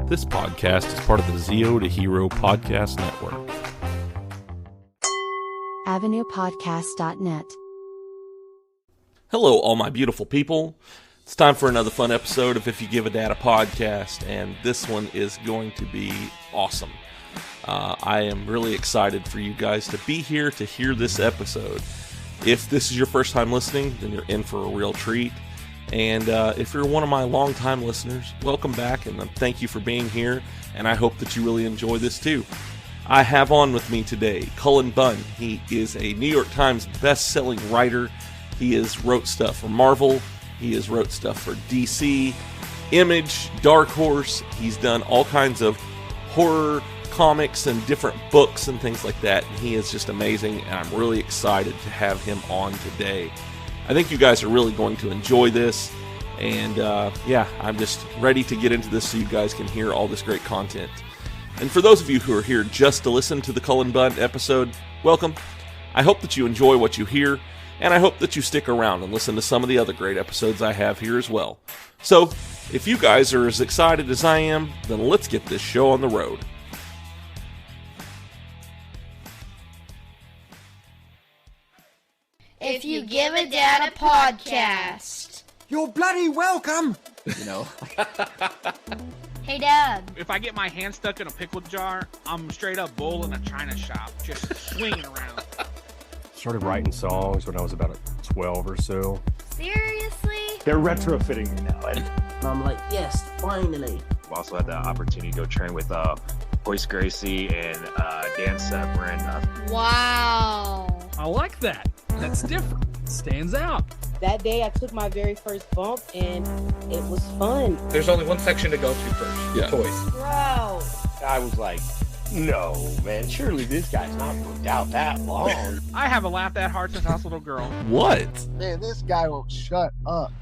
This podcast is part of the Zeo to Hero Podcast Network. AvenuePodcast.net. Hello, all my beautiful people. It's time for another fun episode of If You Give a Dad a Podcast, and this one is going to be awesome. I am really excited for you guys to be here to hear this episode. If this is your first time listening, then you're in for a real treat. And if you're one of my longtime listeners, welcome back, and thank you for being here, and I hope that you really enjoy this too. I have on with me today Cullen Bunn. He is a New York Times Best Selling Writer. He has wrote stuff for Marvel. He has wrote stuff for DC, Image, Dark Horse. He's done all kinds of horror comics and different books and things like that. And he is just amazing, and I'm really excited to have him on today. I think you guys are really going to enjoy this, and I'm just ready to get into this so you guys can hear all this great content. And for those of you who are here just to listen to the Cullen Bunn episode, welcome. I hope that you enjoy what you hear, and I hope that you stick around and listen to some of the other great episodes I have here as well. So, if you guys are as excited as I am, then let's get this show on the road. If You Give a Dad a Podcast. You're bloody welcome! Hey, Dad. If I get my hand stuck in a pickle jar, I'm straight up bull in a china shop, just swinging around. Started writing songs when I was about 12 or so. Seriously? They're retrofitting me now, and I'm like, yes, finally. I've also had the opportunity to go train with Hoist Gracie and Dan Severin. Wow. I like that. That's different. It stands out. That day I took my very first bump and it was fun. There's only one section to go through first. Yeah. Toys. Bro. I was like, no, man, surely this guy's not worked out that long. I haven't laughed that hard since I was a little girl. What? Man, this guy won't shut up.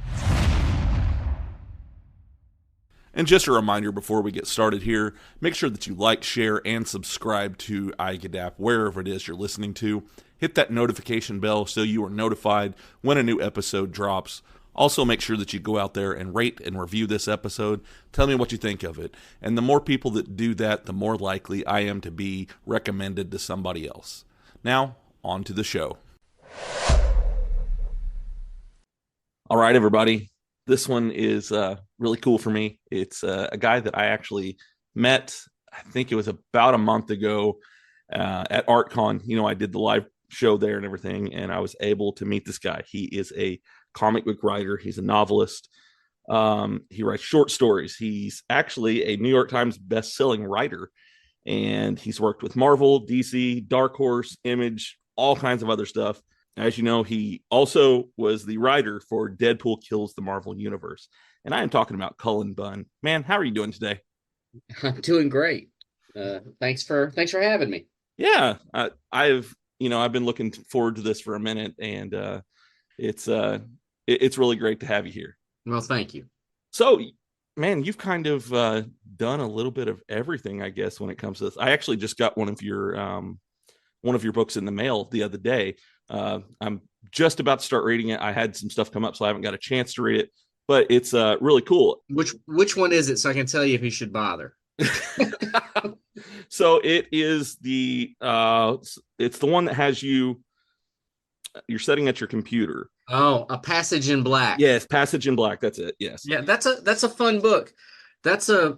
And just a reminder before we get started here, make sure that you like, share, and subscribe to iGadap wherever it is you're listening to. Hit that notification bell so you are notified when a new episode drops. Also, make sure that you go out there and rate and review this episode. Tell me what you think of it. And the more people that do that, the more likely I am to be recommended to somebody else. Now, on to the show. All right, everybody. This one is really cool for me. It's a guy that I actually met, I think it was about a month ago at ArtCon. You know, I did the live show there and everything, and I was able to meet this guy. He is a comic book writer. He's a novelist. He writes short stories. He's actually a New York Times best-selling writer, and he's worked with Marvel, DC, Dark Horse, Image, all kinds of other stuff. As you know, he also was the writer for Deadpool Kills the Marvel Universe. And I am talking about Cullen Bunn. Man, how are you doing today? I'm doing great. Thanks for having me. Yeah, I've been looking forward to this for a minute, and it's really great to have you here. Well, thank you. So, man, you've kind of done a little bit of everything, I guess, when it comes to this. I actually just got one of your books in the mail the other day. I'm just about to start reading it. I had some stuff come up, so I haven't got a chance to read it, but it's really cool. Which one is it, so I can tell you if you should bother? So it is it's the one that has you're sitting at your computer. Oh, A Passage in Black. Yes, Passage in Black. That's it. Yes. Yeah, that's a fun book. The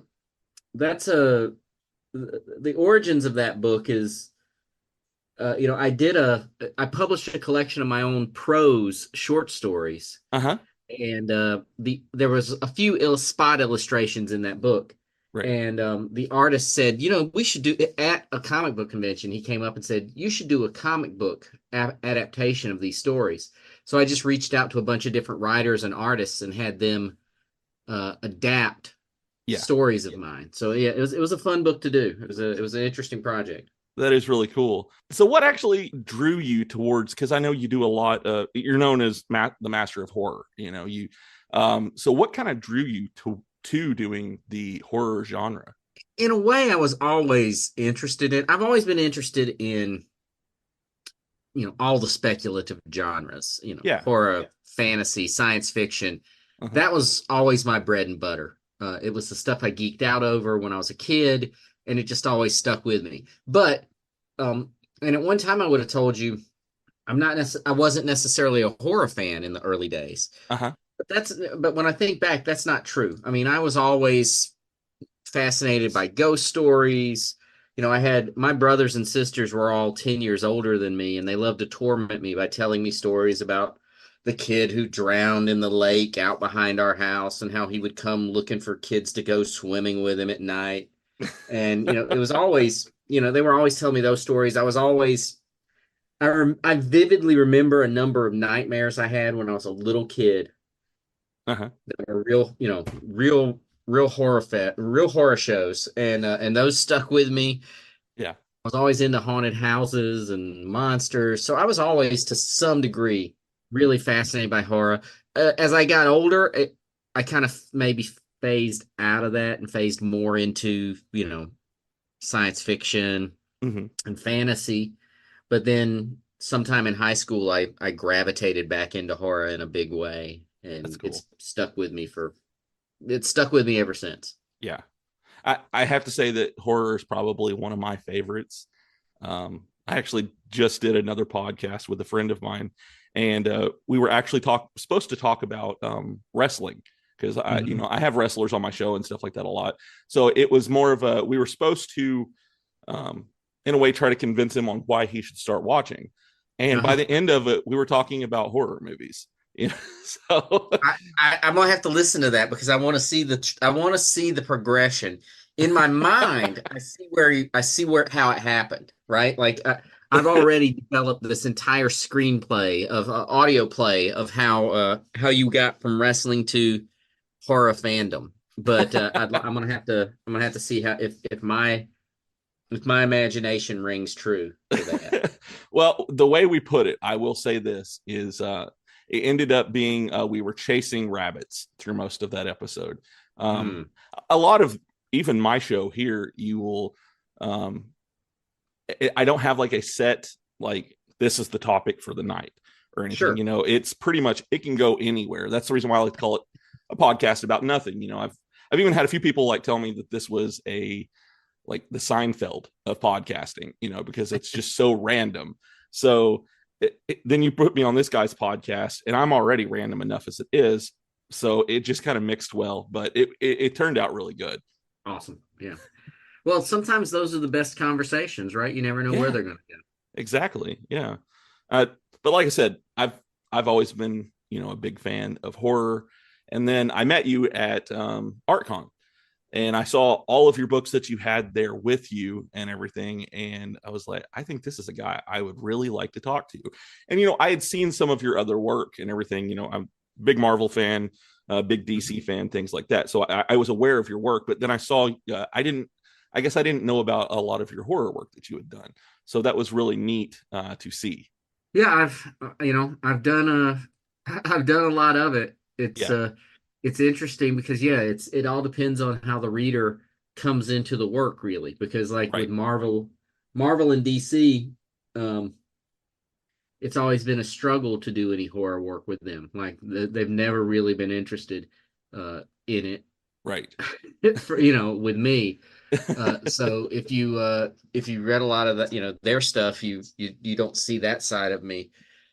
origins of that book is, I published a collection of my own prose short stories. Uh-huh. And there was a few spot illustrations in that book. Right. And the artist said, we should do it at a comic book convention. He came up and said, you should do a comic book adaptation of these stories. So I just reached out to a bunch of different writers and artists and had them adapt stories of mine. So yeah, it was a fun book to do. It was an interesting project. That is really cool. So what actually drew you towards, because I know you do a lot, you're known as the master of horror, so what kind of drew you to doing the horror genre? In a way, I was always interested in, I've always been interested in, all the speculative genres, horror, fantasy, science fiction. Uh-huh. That was always my bread and butter. It was the stuff I geeked out over when I was a kid, and it just always stuck with me. But and at one time I would have told you I wasn't necessarily a horror fan in the early days. Uh-huh. But when I think back, that's not true. I mean, I was always fascinated by ghost stories. I had my brothers and sisters were all 10 years older than me, and they loved to torment me by telling me stories about the kid who drowned in the lake out behind our house and how he would come looking for kids to go swimming with him at night. And, it was always, they were always telling me those stories. I vividly remember a number of nightmares I had when I was a little kid. Uh-huh. That were real horror shows, and those stuck with me. Yeah, I was always into haunted houses and monsters, so I was always, to some degree, really fascinated by horror. As I got older, I kind of maybe phased out of that and phased more into science fiction and fantasy. But then sometime in high school, I gravitated back into horror in a big way, and cool. It's stuck with me ever since. Yeah. I have to say that horror is probably one of my favorites. I actually just did another podcast with a friend of mine, and we were actually supposed to talk about wrestling, because I have wrestlers on my show and stuff like that a lot. So it was more of we were supposed to, in a way, try to convince him on why he should start watching. And by the end of it, we were talking about horror movies. So I'm gonna have to listen to that, because I want to see the progression in my mind. I see how it happened, right? Like I've already developed this entire screenplay of audio play of how you got from wrestling to horror fandom. But I'm gonna have to see how if my imagination rings true to that. Well, the way we put it, I will say this is it ended up being we were chasing rabbits through most of that episode. A lot of even my show here, you will I don't have like a set, like this is the topic for the night or anything. Sure. It's pretty much, it can go anywhere. That's the reason why I like to call it a podcast about nothing. I've even had a few people like tell me that this was like the Seinfeld of podcasting, because it's just so random. So then you put me on this guy's podcast, and I'm already random enough as it is. So it just kind of mixed well, but it turned out really good. Awesome. Yeah. Well, sometimes those are the best conversations, right? You never know where they're going to go. Exactly. Yeah. But like I said, I've always been, a big fan of horror. And then I met you at ArtCon, and I saw all of your books that you had there with you and everything. And I was like, I think this is a guy I would really like to talk to. And, I had seen some of your other work and everything. I'm a big Marvel fan, big DC fan, things like that. So I was aware of your work, but then I saw, I guess I didn't know about a lot of your horror work that you had done. So that was really neat to see. Yeah, I've done a lot of it. It's interesting because it all depends on how the reader comes into the work, really, because with Marvel and DC, it's always been a struggle to do any horror work with them. Like they've never really been interested in it, right? With me. So if you read a lot of that, their stuff, you don't see that side of me.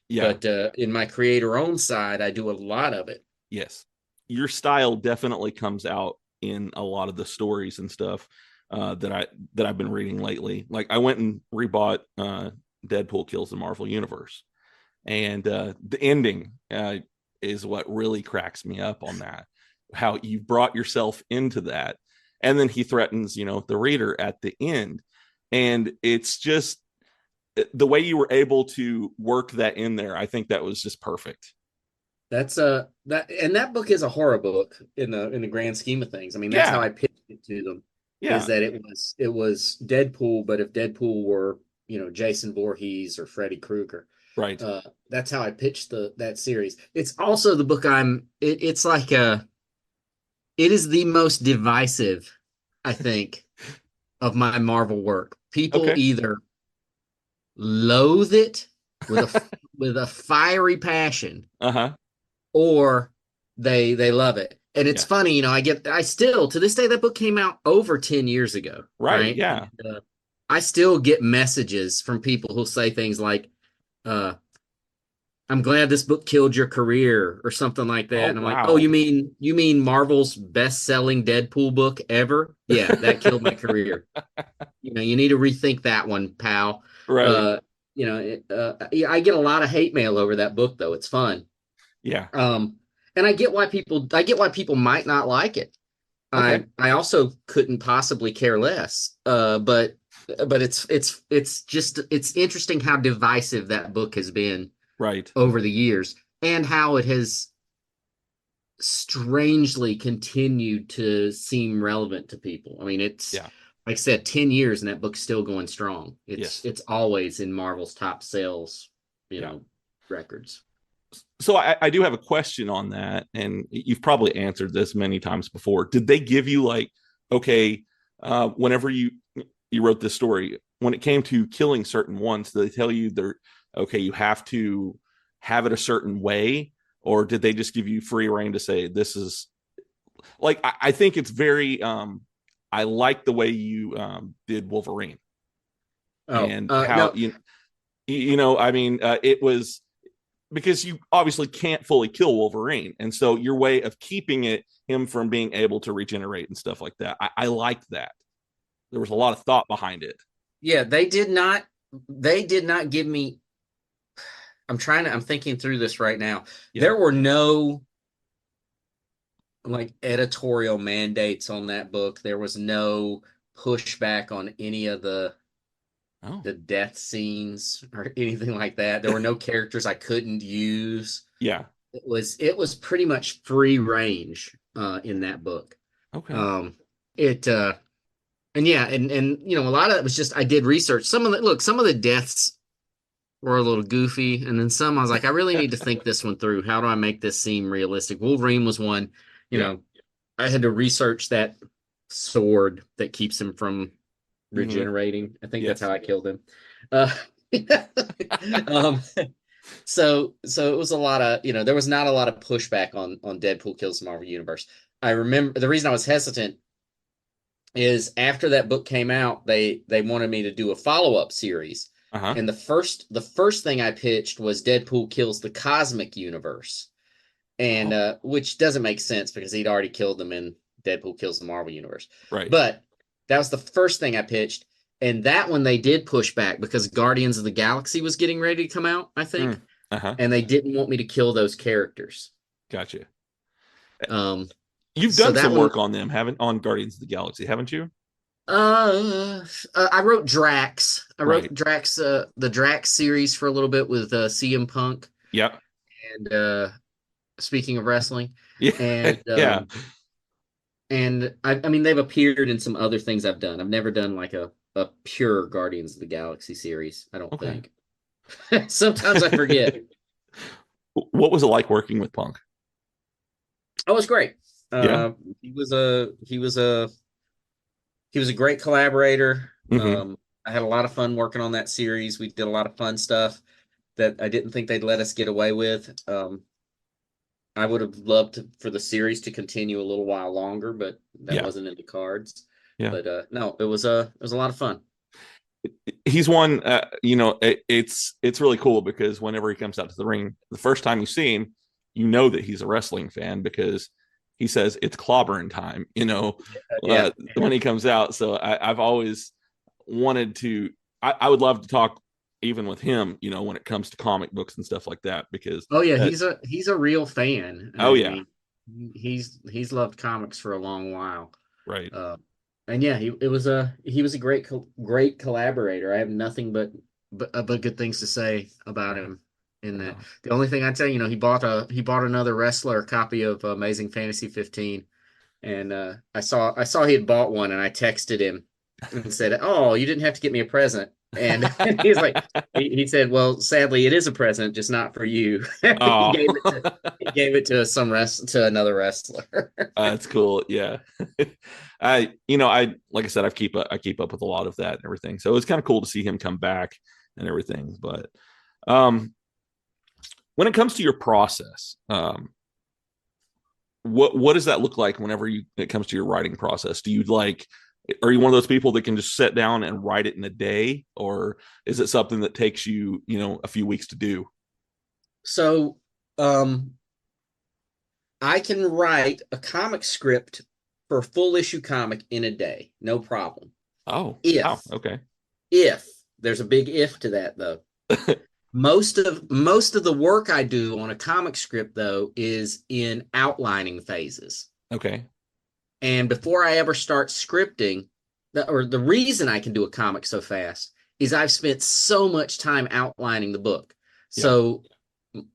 Yeah. But in my creator-owned side, I do a lot of it. Yes. Your style definitely comes out in a lot of the stories and stuff that I've been reading lately. Like I went and rebought Deadpool Kills the Marvel Universe, and the ending is what really cracks me up on that. How you brought yourself into that, and then he threatens, the reader at the end, and it's just the way you were able to work that in there. I think that was just perfect. That's that book is a horror book in the grand scheme of things. I mean, that's how I pitched it to them. Yeah. Is that it was Deadpool, but if Deadpool were, Jason Voorhees or Freddy Krueger. Right. That's how I pitched that series. It's also the book it is the most divisive, I think, of my Marvel work. People either loathe it with a fiery passion. Uh-huh. Or they love it. And it's funny, I still, to this day, that book came out over 10 years ago. Right. Yeah. And, I still get messages from people who'll say things like, I'm glad this book killed your career or something like that. And I'm like, oh, you mean Marvel's best-selling Deadpool book ever? Yeah, that killed my career. You need to rethink that one, pal. Right. I get a lot of hate mail over that book, though. It's fun. Yeah. And I get why people might not like it. Okay. I also couldn't possibly care less. But it's interesting how divisive that book has been over the years, and how it has strangely continued to seem relevant to people. I mean, it's like I said, 10 years and that book's still going strong. It's always in Marvel's top sales, records. So I do have a question on that, and you've probably answered this many times before. Did they give you whenever you wrote this story, when it came to killing certain ones, did they tell you you have to have it a certain way, or did they just give you free reign to say this is I think it's very I like the way you did Wolverine and how it was, because you obviously can't fully kill Wolverine, and so your way of keeping him from being able to regenerate and stuff like that, I liked that. There was a lot of thought behind it. Yeah, they did not give me. I'm thinking through this right now. Yeah. There were no editorial mandates on that book. There was no pushback on any of the death scenes or anything like that. There were no characters I couldn't use. Yeah. It was pretty much free range in that book. Okay. And a lot of it was just I did research. Some of the deaths were a little goofy, and then some I was like, I really need to think this one through. How do I make this seem realistic? Wolverine was one. I had to research that sword that keeps him from regenerating. I think that's how I killed him. So it was a lot of, there was not a lot of pushback on Deadpool Kills the Marvel Universe. I remember the reason I was hesitant is after that book came out, they wanted me to do a follow-up series. Uh-huh. And the first thing I pitched was Deadpool Kills the Cosmic Universe, and which doesn't make sense because he'd already killed them in Deadpool Kills the Marvel Universe. Right. But that was the first thing I pitched, and that one they did push back because Guardians of the Galaxy was getting ready to come out, I think, and they didn't want me to kill those characters. Gotcha. You've done some work on them, on Guardians of the Galaxy, haven't you? I wrote Drax. I wrote Drax, the Drax series for a little bit with CM Punk. Yep. And speaking of wrestling, and and I mean they've appeared in some other things I've done. I've never done like a pure Guardians of the Galaxy series. I don't think. Sometimes I forget. What was it like working with Punk? Oh, it was great. He was a great collaborator. I had a lot of fun working on that series. We did a lot of fun stuff that I didn't think they'd let us get away with. I would have loved for the series to continue a little while longer, but that wasn't in the cards. Yeah. But no, it was a lot of fun. He's one, it's really cool because whenever he comes out to the ring, the first time you see him, you know that he's a wrestling fan because he says it's clobbering time, when he comes out. So I've always wanted to, I would love to talk even with him, when it comes to comic books and stuff like that, because he's a real fan. He's loved comics for a long while. Right. And he was a great collaborator. I have nothing but good things to say about him. In that, the only thing I'd say, he bought another wrestler copy of Amazing Fantasy 15, and I saw he had bought one, and I texted him and said, "Oh, you didn't have to get me a present." And he's like, he said, "Well, sadly, it is a present, just not for you." Oh. He gave it to another wrestler. That's cool. Yeah. I like I said, I keep up with a lot of that and everything. So it's kind of cool to see him come back and everything. But when it comes to your process, what does that look like whenever it comes to your writing process? Are you one of those people that can just sit down and write it in a day, or is it something that takes you, a few weeks to do? So, I can write a comic script for a full issue comic in a day, no problem. Oh, okay. If there's a big if to that, though. Most of the work I do on a comic script, though, is in outlining phases. Okay. And before I ever start scripting, the reason I can do a comic so fast is I've spent so much time outlining the book. Yeah. So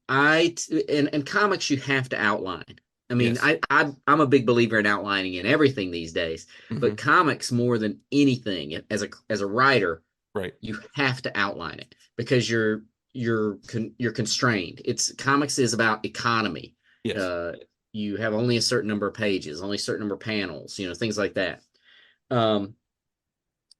in comics, you have to outline. I mean, yes. I'm a big believer in outlining in everything these days, but comics more than anything, as a writer, right? You have to outline it because you're constrained. Comics is about economy. Yes. You have only a certain number of pages, only a certain number of panels, things like that.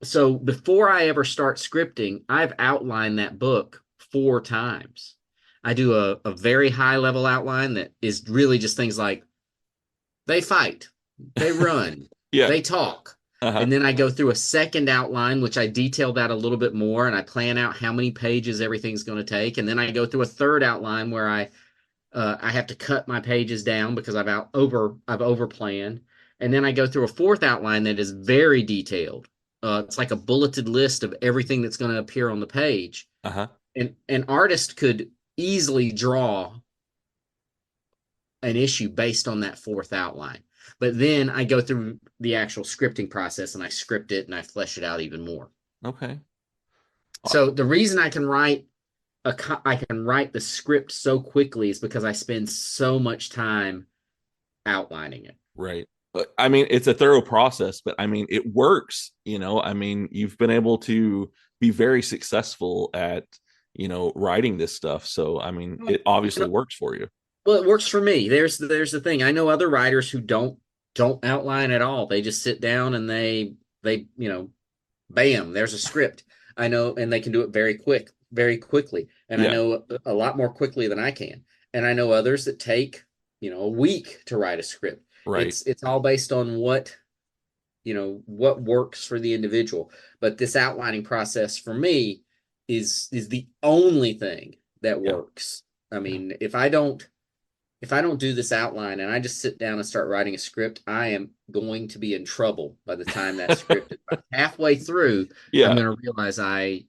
So before I ever start scripting, I've outlined that book 4 times. I do a very high level outline that is really just things like they fight, they run, they talk. And then I go through a second outline, which I detail that a little bit more, and I plan out how many pages everything's going to take. And then I go through a third outline where I have to cut my pages down because I've overplanned. And then I go through a fourth outline that is very detailed. It's like a bulleted list of everything that's going to appear on the page. And an artist could easily draw an issue based on that fourth outline. But then I go through the actual scripting process and I script it and I flesh it out even more. Okay. So the reason I can write the script so quickly is because I spend so much time outlining it. Right. I mean, it's a thorough process, but I mean, it works, I mean, you've been able to be very successful at, writing this stuff. So, I mean, it obviously works for you. Well, it works for me. There's the thing. I know other writers who don't outline at all. They just sit down and they bam, there's a script. I know, and they can do it very quickly. And I know a lot more quickly than I can. And I know others that take, a week to write a script. Right. It's all based on what works for the individual. But this outlining process for me is the only thing that works. I mean, if I don't do this outline and I just sit down and start writing a script, I am going to be in trouble by the time that script is about halfway through. I'm going to realize I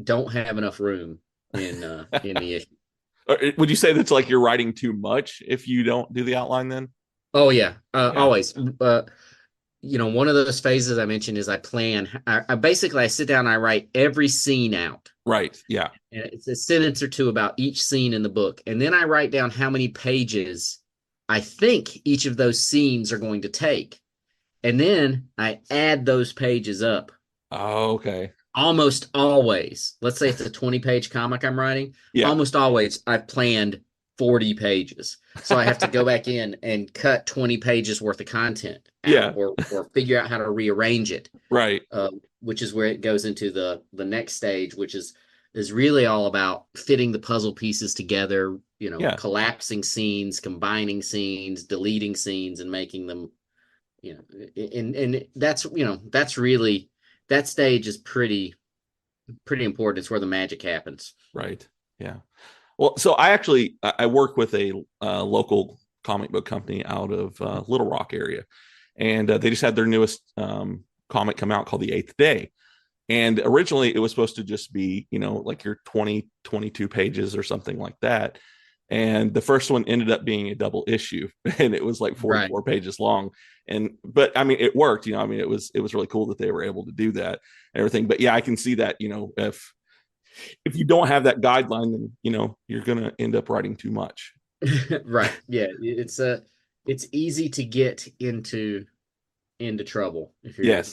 don't have enough room in the issue. Would you say that's like you're writing too much if you don't do the outline then? Oh yeah, always. One of those phases I mentioned is I plan. I basically sit down and I write every scene out. Right. Yeah. And it's a sentence or two about each scene in the book. And then I write down how many pages I think each of those scenes are going to take. And then I add those pages up. Oh, okay. Almost always. Let's say it's a 20-page comic I'm writing. Yeah. Almost always I've planned 40 pages. So I have to go back in and cut 20 pages worth of content out, or figure out how to rearrange it. Right. Which is where it goes into the next stage, which is really all about fitting the puzzle pieces together, collapsing scenes, combining scenes, deleting scenes, and making them, and that's really, that stage is pretty important. It's where the magic happens. Right. Yeah. Well, so I work with a local comic book company out of Little Rock area, and they just had their newest comic come out called The Eighth Day. And originally it was supposed to just be, like your 22 pages or something like that. And the first one ended up being a double issue, and it was like 44 pages long. But I mean, it worked, it was really cool that they were able to do that and everything. But yeah, I can see that, if you don't have that guideline, then, you're going to end up writing too much. Right. Yeah. It's easy to get into trouble if you're not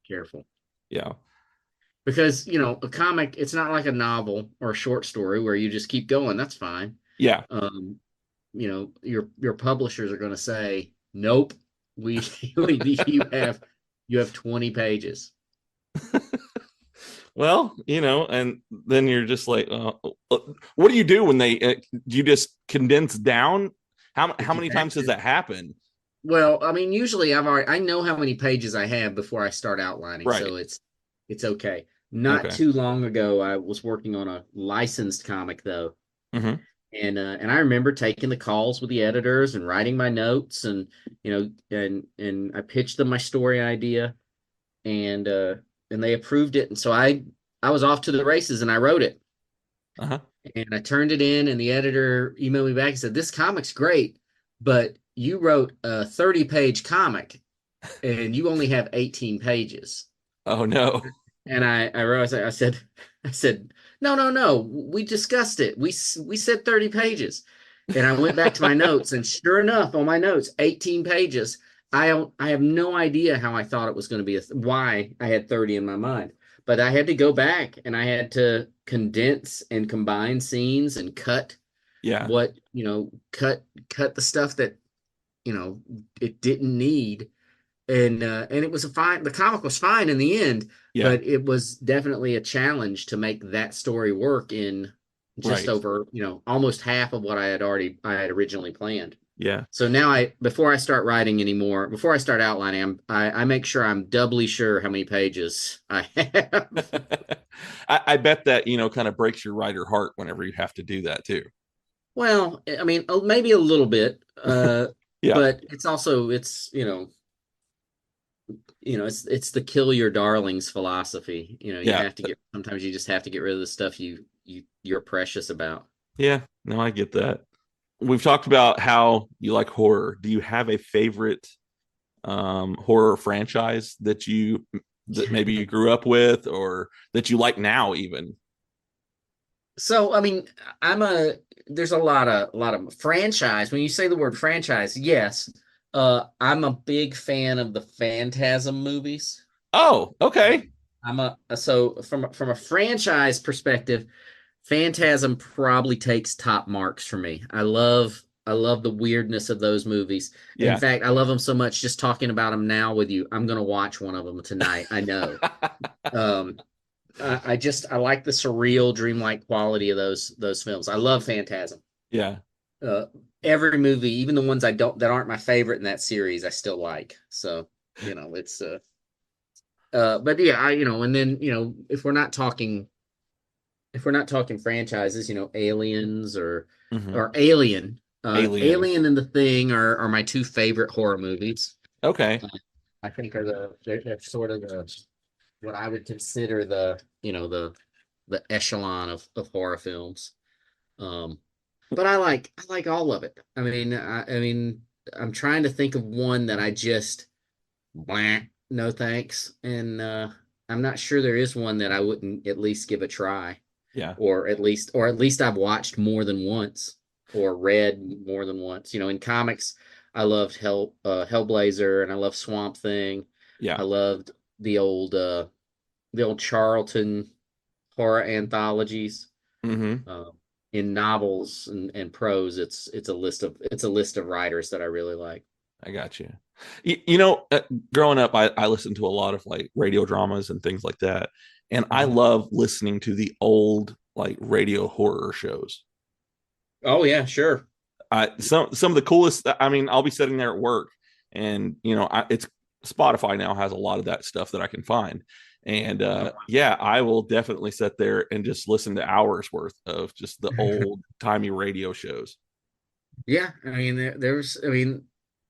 careful. Yeah. Because, a comic, it's not like a novel or a short story where you just keep going. That's fine. Yeah. Your publishers are going to say, nope, you have 20 pages. Well, and then you're just like, what do you do when do you just condense down? How many times does that happen? Well, I mean, usually I know how many pages I have before I start outlining, Right. so it's okay. Not Okay. too long ago, I was working on a licensed comic though, Mm-hmm. and I remember taking the calls with the editors and writing my notes, and and I pitched them my story idea, and they approved it, and so I was off to the races, and I wrote it. Uh-huh. And I turned it in, and the editor emailed me back and said, "This comic's great, but you wrote a 30-page comic, and you only have 18 pages." Oh no. And I wrote, I said, no, no, no. We discussed it. We said 30 pages. And I went back to my notes, and sure enough, on my notes, 18 pages. I have no idea how I thought it was going to be, why I had 30 in my mind. But I had to go back, and I had to condense and combine scenes and cut Yeah. what, cut the stuff that, it didn't need. And it was the comic was fine in the end, Yeah. but it was definitely a challenge to make that story work in just Right. over, almost half of what I had originally planned. Yeah. So now before I start writing anymore, before I start outlining, I make sure I'm doubly sure how many pages I have. I bet that, kind of breaks your writer heart whenever you have to do that too. Well, I mean, maybe a little bit, Yeah. but it's also, it's it's the kill your darlings philosophy. You Yeah. have to sometimes you just have to get rid of the stuff you're precious about. Yeah. No, I get that. We've talked about how you like horror. Do you have a favorite horror franchise that maybe you grew up with, or that you like now even? So, I mean, there's a lot of franchise. When you say the word franchise, yes. I'm a big fan of the Phantasm movies. Oh, okay. So from a franchise perspective, Phantasm probably takes top marks for me. I love the weirdness of those movies. Yeah. In fact, I love them so much. Just talking about them now with you, I'm gonna watch one of them tonight. I know. I like the surreal, dreamlike quality of those films. I love Phantasm. Yeah. Every movie, even the ones that aren't my favorite in that series, I still like. So, it's but yeah, and then, if we're not talking franchises, Aliens or Alien. Alien and The Thing are my two favorite horror movies. Okay. I think they're sort of what I would consider the echelon of horror films. But I like all of it. I mean, I'm trying to think of one that I just no thanks, and I'm not sure there is one that I wouldn't at least give a try. Yeah. Or at least I've watched more than once or read more than once. In comics, I loved Hellblazer, and I love Swamp Thing. Yeah. I loved the old Charlton horror anthologies. Mm-hmm. In novels and prose, it's a list of writers that I really like. I got you. Growing up, I listened to a lot of like radio dramas and things like that, and I love listening to the old like radio horror shows. Oh yeah, sure. Some of the coolest. I mean, I'll be sitting there at work, and it's Spotify now has a lot of that stuff that I can find. And yeah, I will definitely sit there and just listen to hours worth of just the old timey radio shows. Yeah, I mean,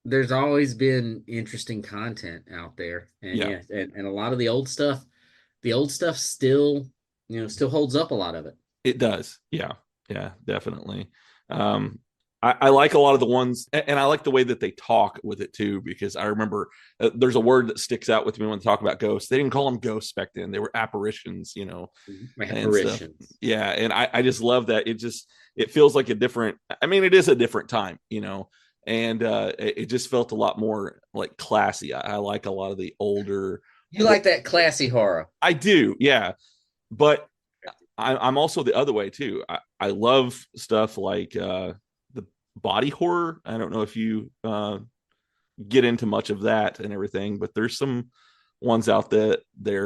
there's always been interesting content out there, and and a lot of the old stuff still holds up. A lot of it. It does. Yeah, definitely. I like a lot of the ones, and I like the way that they talk with it too, because I remember there's a word that sticks out with me when they talk about ghosts. They didn't call them ghosts back then; they were apparitions, Apparitions. Yeah, and I just love that. It feels like a different. I mean, it is a different time, and it just felt a lot more like classy. I like a lot of the older. You like that classy horror? I do, yeah, but I'm also the other way too. I love stuff like body horror. I don't know if you get into much of that and everything, but there's some ones out there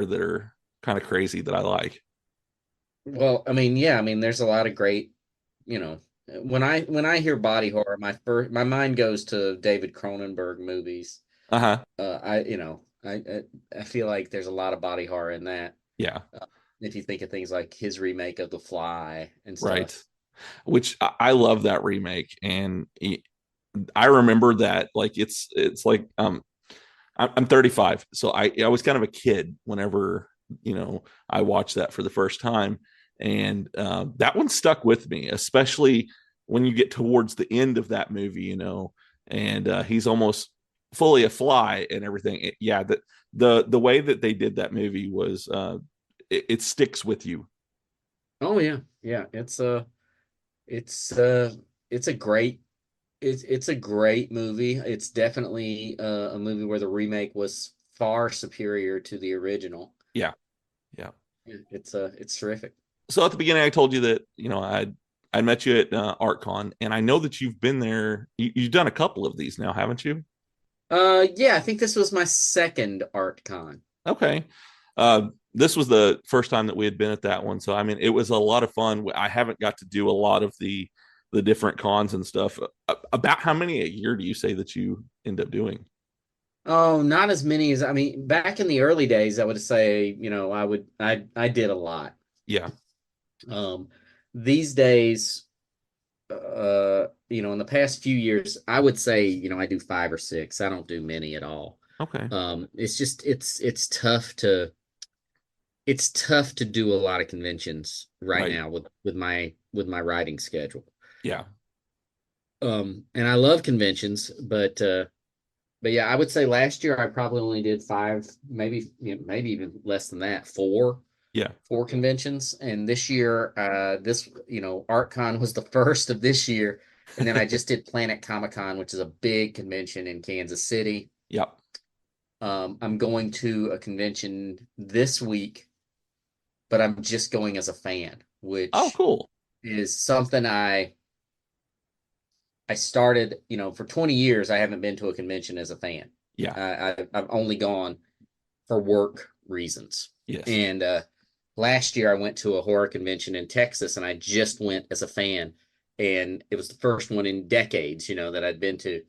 that are kind of crazy that I like. Well, I mean, yeah, there's a lot of great, when I hear body horror, my mind goes to David Cronenberg movies. Uh-huh. I feel like there's a lot of body horror in that. Yeah. If you think of things like his remake of The Fly and stuff. Right. Which I love that remake, and I remember that like it's like I'm 35, so I was kind of a kid whenever I watched that for the first time, and that one stuck with me, especially when you get towards the end of that movie, and he's almost fully a fly and everything. The way that they did that movie was it sticks with you. Oh yeah, it's a great it's a great movie. It's definitely a movie where the remake was far superior to the original. Yeah. It's terrific. So at the beginning, I told you that I met you at ArtCon, and I know that you've been there. You've done a couple of these now, haven't you? Yeah, I think this was my second ArtCon. Okay. This was the first time that we had been at that one, so I mean, it was a lot of fun. I haven't got to do a lot of the different cons and stuff. About how many a year do you say that you end up doing? Oh, not as many as, I mean, back in the early days, I would say, I did a lot. Yeah. These days, in the past few years, I would say, I do 5 or 6. I don't do many at all. Okay. It's just, it's tough to do a lot of conventions right now with my writing schedule. Yeah. And I love conventions, but yeah, I would say last year I probably only did 5, maybe even less than that, 4. Yeah. 4 conventions. And this year, ArtCon was the first of this year. And then I just did Planet Comic-Con, which is a big convention in Kansas City. Yep. I'm going to a convention this week, but I'm just going as a fan, which cool. is something I started, for 20 years, I haven't been to a convention as a fan. Yeah. I've only gone for work reasons. Yes. And last year I went to a horror convention in Texas, and I just went as a fan. And it was the first one in decades, that I'd been to.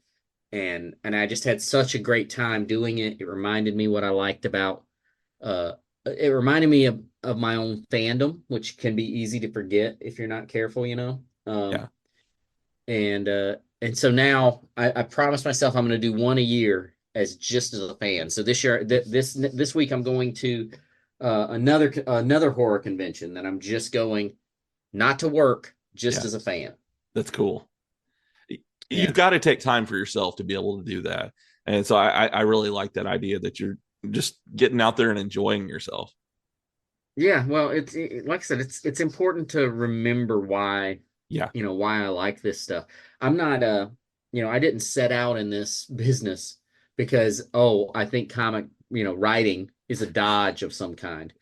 And I just had such a great time doing it. It reminded me what I liked about, it reminded me of my own fandom, which can be easy to forget if you're not careful, Yeah. And so now I promised myself I'm going to do one a year as a fan. So this year, this week, I'm going to another horror convention that I'm just going, not to work, just as a fan. That's cool. You've got to take time for yourself to be able to do that. And so I really like that idea that you're just getting out there and enjoying yourself. Yeah. Well, it's like I said, it's important to remember why, why I like this stuff. I'm not, I didn't set out in this business because, I think comic, writing is a dodge of some kind,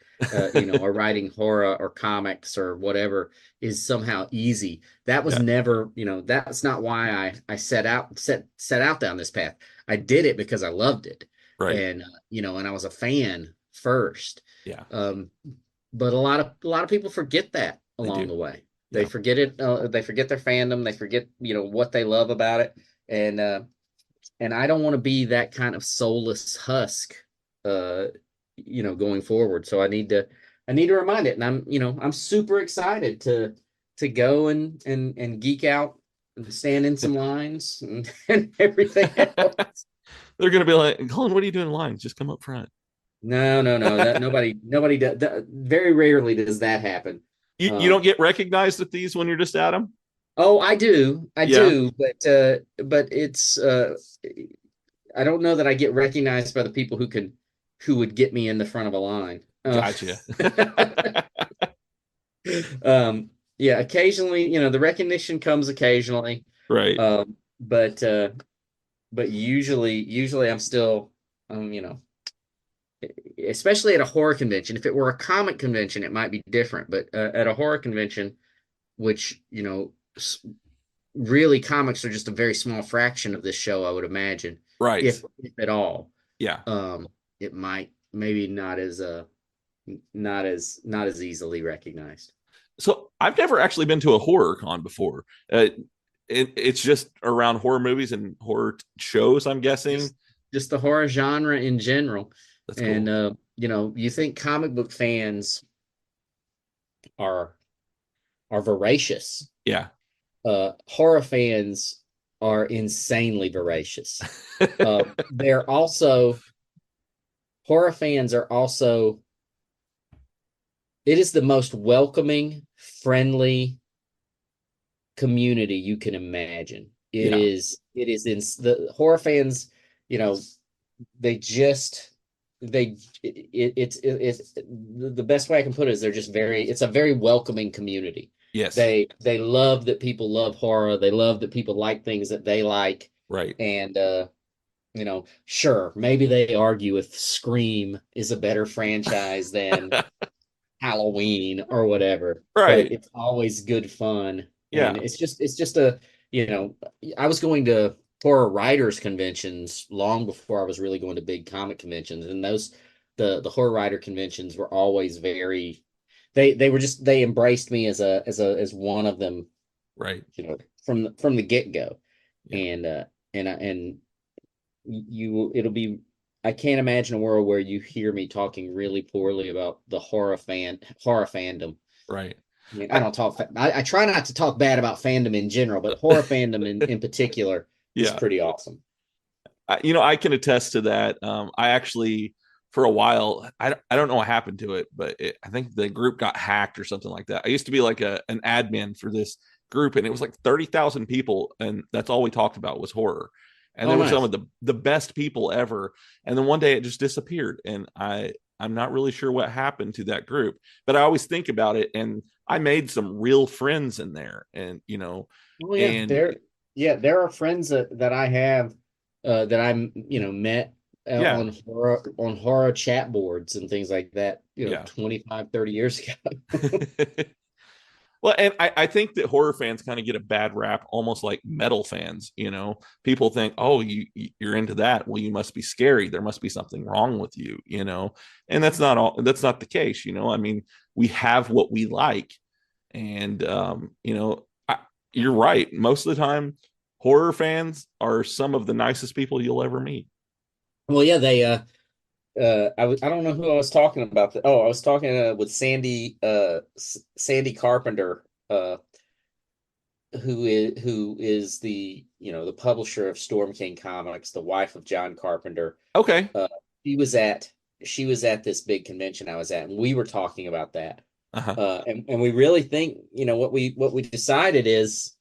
or writing horror or comics or whatever is somehow easy. That was never, that's not why I set out down this path. I did it because I loved it. Right. And, and I was a fan first. Yeah. But a lot of people forget that along the way. They forget it. They forget their fandom. They forget, what they love about it. And I don't want to be that kind of soulless husk, going forward. So I need to remind it. And I'm super excited to go and geek out and stand in some lines and everything else. They're going to be like, Cullen, what are you doing in lines? Just come up front. No. That nobody does. Very rarely does that happen. You don't get recognized at these when you're just at them? Oh, I do. I do. But it's, I don't know that I get recognized by the people who would get me in the front of a line. Gotcha. Yeah, occasionally, the recognition comes occasionally. Right. But usually I'm still, especially at a horror convention. If it were a comic convention, it might be different. But at a horror convention, which, really comics are just a very small fraction of this show, I would imagine. Right. If at all. Yeah. It might maybe not as easily recognized. So I've never actually been to a horror con before. It's just around horror movies and horror shows, I'm guessing. Just the horror genre in general. That's and cool. you think comic book fans are voracious. Yeah. Horror fans are insanely voracious. They're also horror fans are also, it is the most welcoming, friendly community you can imagine. It is in the horror fans, it's the best way I can put it is they're just it's a very welcoming community. Yes. They love that people love horror. They love that people like things that they like. Right. And sure, maybe they argue if Scream is a better franchise than Halloween or whatever. Right. But it's always good fun. Yeah. And it's just I was going to horror writers conventions long before I was really going to big comic conventions. And the horror writer conventions were always very, they embraced me as one of them. Right. From the get-go. Yeah. And it'll be, I can't imagine a world where you hear me talking really poorly about the horror fandom. Right. I mean, I try not to talk bad about fandom in general, but horror fandom in particular is pretty awesome. I can attest to that. I actually, for a while, I don't know what happened to it, but I think the group got hacked or something like that. I used to be like an admin for this group, and it was like 30,000 people, and that's all we talked about was horror. And they were some of the best people ever. And then one day it just disappeared, and I'm not really sure what happened to that group, but I always think about it, and I made some real friends in there, and there are friends that I have that I'm met on horror chat boards and things like that 25, 30 years ago. Well, and I think that horror fans kind of get a bad rap, almost like metal fans. People think, oh, you're into that. Well, you must be scary. There must be something wrong with you, and that's not the case. I mean, we have what we like, and you're right. Most of the time, horror fans are some of the nicest people you'll ever meet. Well, yeah, they I don't know who I was talking about. I was talking with Sandy Carpenter, who is the the publisher of Storm King Comics, the wife of John Carpenter. Okay. She was at this big convention I was at, and we were talking about that. And we really think what we decided is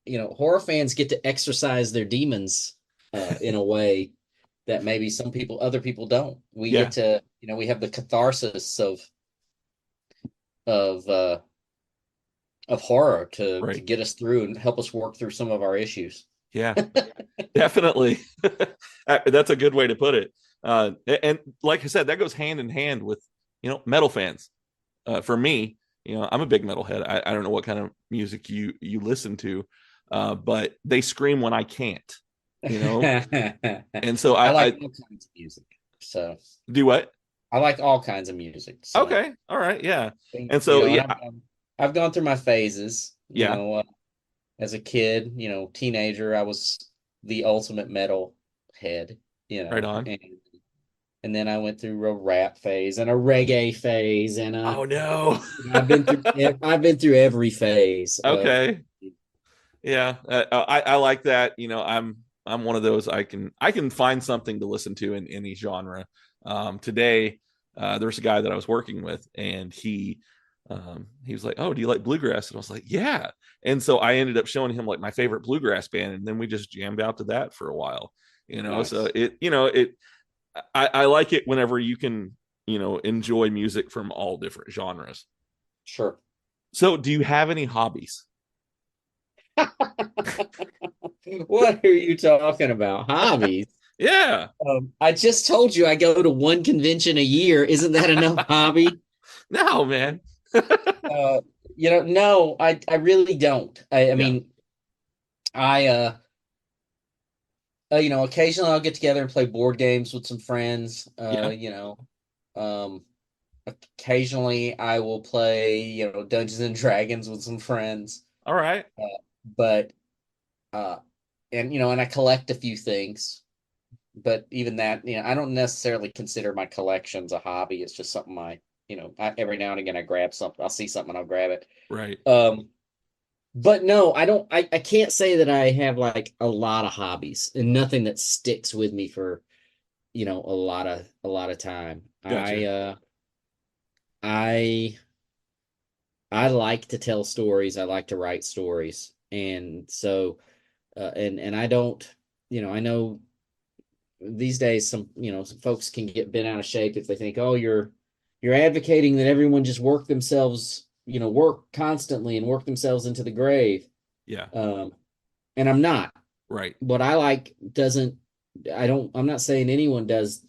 horror fans get to exercise their demons in a way that maybe other people don't. We get to, we have the catharsis of horror to get us through and help us work through some of our issues. Yeah, definitely. That's a good way to put it. And like I said, that goes hand in hand with, metal fans. For me, I'm a big metalhead. I don't know what kind of music you listen to, but they scream when I can't. And so I like all kinds of music. So do what? I like all kinds of music. So. Okay, all right, yeah. And so I've gone through my phases. Yeah. As a kid, teenager, I was the ultimate metal head. Right on. And then I went through a rap phase and a reggae phase, and oh no, I've been through every phase. Okay. Yeah, I like that. I'm one of those. I can find something to listen to in any genre. Today, there's a guy that I was working with, and he was like, "Oh, do you like bluegrass?" And I was like, "Yeah." And so I ended up showing him like my favorite bluegrass band, and then we just jammed out to that for a while. Nice. So I like it whenever you can enjoy music from all different genres. Sure. So, do you have any hobbies? What are you talking about? Hobbies? Yeah. I just told you I go to one convention a year. Isn't that enough hobby? No, man. No, I really don't. I mean, occasionally I'll get together and play board games with some friends. Occasionally occasionally I will play, Dungeons and Dragons with some friends. All right. But and I collect a few things. But even that, I don't necessarily consider my collections a hobby. It's just something every now and again I grab something. I'll see something, I'll grab it. Right. But no, I don't. I can't say that I have like a lot of hobbies and nothing that sticks with me for, a lot of time. Gotcha. I like to tell stories. I like to write stories, and so, and I don't. I know these days some folks can get bent out of shape if they think, oh, you're advocating that everyone just work themselves, work constantly and work themselves into the grave. Yeah. And I'm not. Right. What I like I'm not saying anyone does,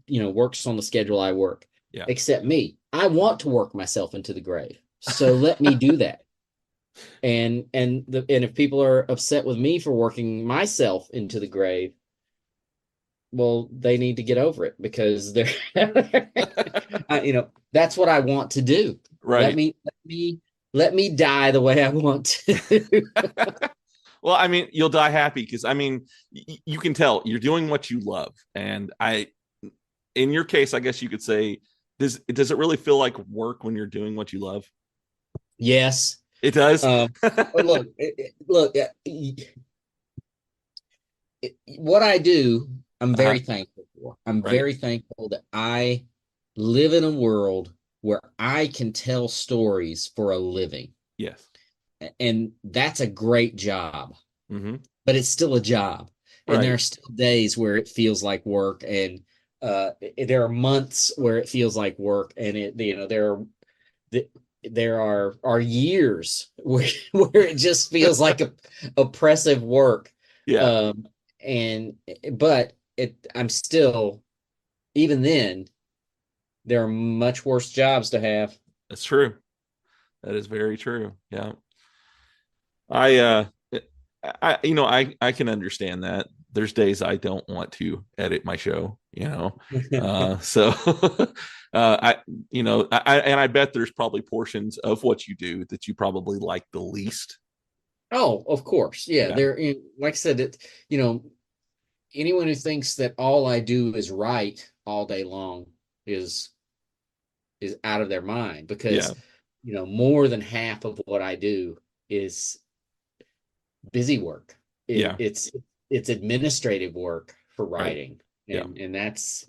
works on the schedule I work. Yeah. Except me. I want to work myself into the grave. So let me do that. And if people are upset with me for working myself into the grave, well, they need to get over it, because they're, that's what I want to do. Right. Let me die the way I want to. Well, I mean, you'll die happy, because you can tell you're doing what you love. And in your case, I guess you could say, does it really feel like work when you're doing what you love? Yes, it does. Look, what I do, I'm very thankful for. I'm very thankful that I live in a world where I can tell stories for a living. Yes. And that's a great job. Mm-hmm. But it's still a job. And there are still days where it feels like work, and there are months where it feels like work, and there are years where it just feels like oppressive work. Yeah. But I'm still, even then, there are much worse jobs to have. That's true. That is very true. Yeah. I can understand that. There's days I don't want to edit my show, so I bet there's probably portions of what you do that you probably like the least. Oh, of course. Yeah. Like I said, anyone who thinks that all I do is write all day long is out of their mind, because, more than half of what I do is busy work. It's administrative work for writing. Right. And that's,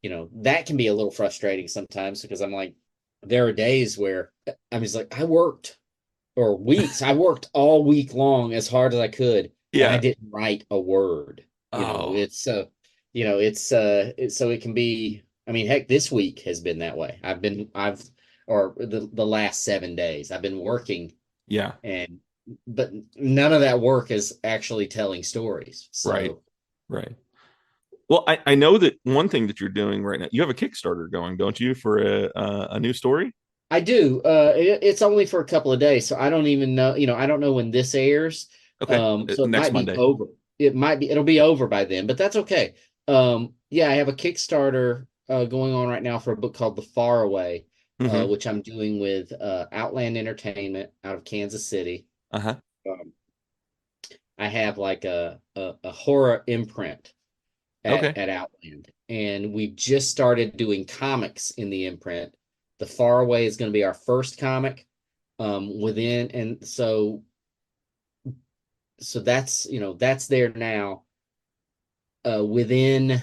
that can be a little frustrating sometimes, because I'm like, there are days where I'm just like, I worked all week long as hard as I could. Yeah. And I didn't write a word. So it can be, I mean, heck, this week has been that way. The last 7 days I've been working. Yeah. But none of that work is actually telling stories. So. Right. Well, I know that one thing that you're doing right now, you have a Kickstarter going, don't you, for a new story? I do. It's only for a couple of days, so I don't even know. I don't know when this airs. Okay. So it might Monday. be over. It'll be over by then, but that's okay. I have a Kickstarter going on right now for a book called The Faraway, which I'm doing with Outland Entertainment out of Kansas City. Uh-huh. I have like a horror imprint at Outland, and we've just started doing comics in the imprint. The Faraway is going to be our first comic and so that's that's there now. Within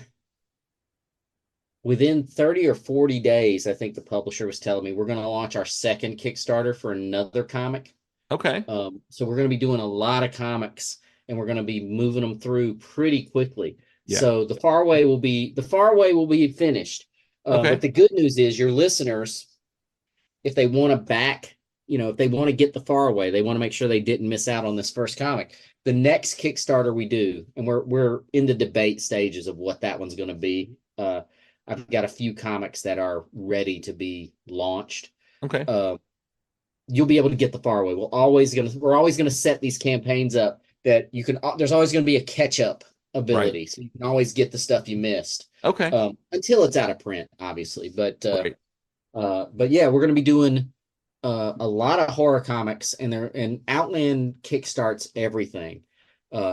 30 or 40 days, I think the publisher was telling me, we're going to launch our second Kickstarter for another comic. Okay. So we're going to be doing a lot of comics, and we're going to be moving them through pretty quickly. Yeah. So the Faraway will be finished. But the good news is, your listeners, if they want to back, if they want to get the Faraway, they want to make sure they didn't miss out on this first comic. The next Kickstarter we do, and we're in the debate stages of what that one's going to be. I've got a few comics that are ready to be launched. Okay. You'll be able to get the Faraway. We're always going to set these campaigns up that you can. There's always going to be a catch up ability, so you can always get the stuff you missed. Okay. Until it's out of print, obviously, but But yeah, we're going to be doing a lot of horror comics, and Outland kickstarts everything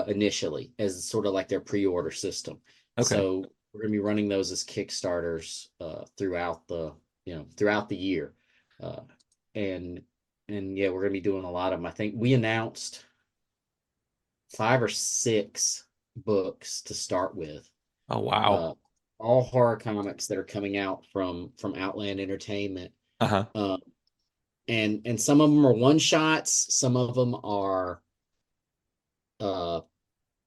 initially as sort of like their pre-order system. Okay. So we're going to be running those as Kickstarters throughout the year. And yeah, we're going to be doing a lot of them. I think we announced 5 or 6 books to start with. Oh, wow. All horror comics that are coming out from Outland Entertainment. Uh-huh. And some of them are one shots, some of them are going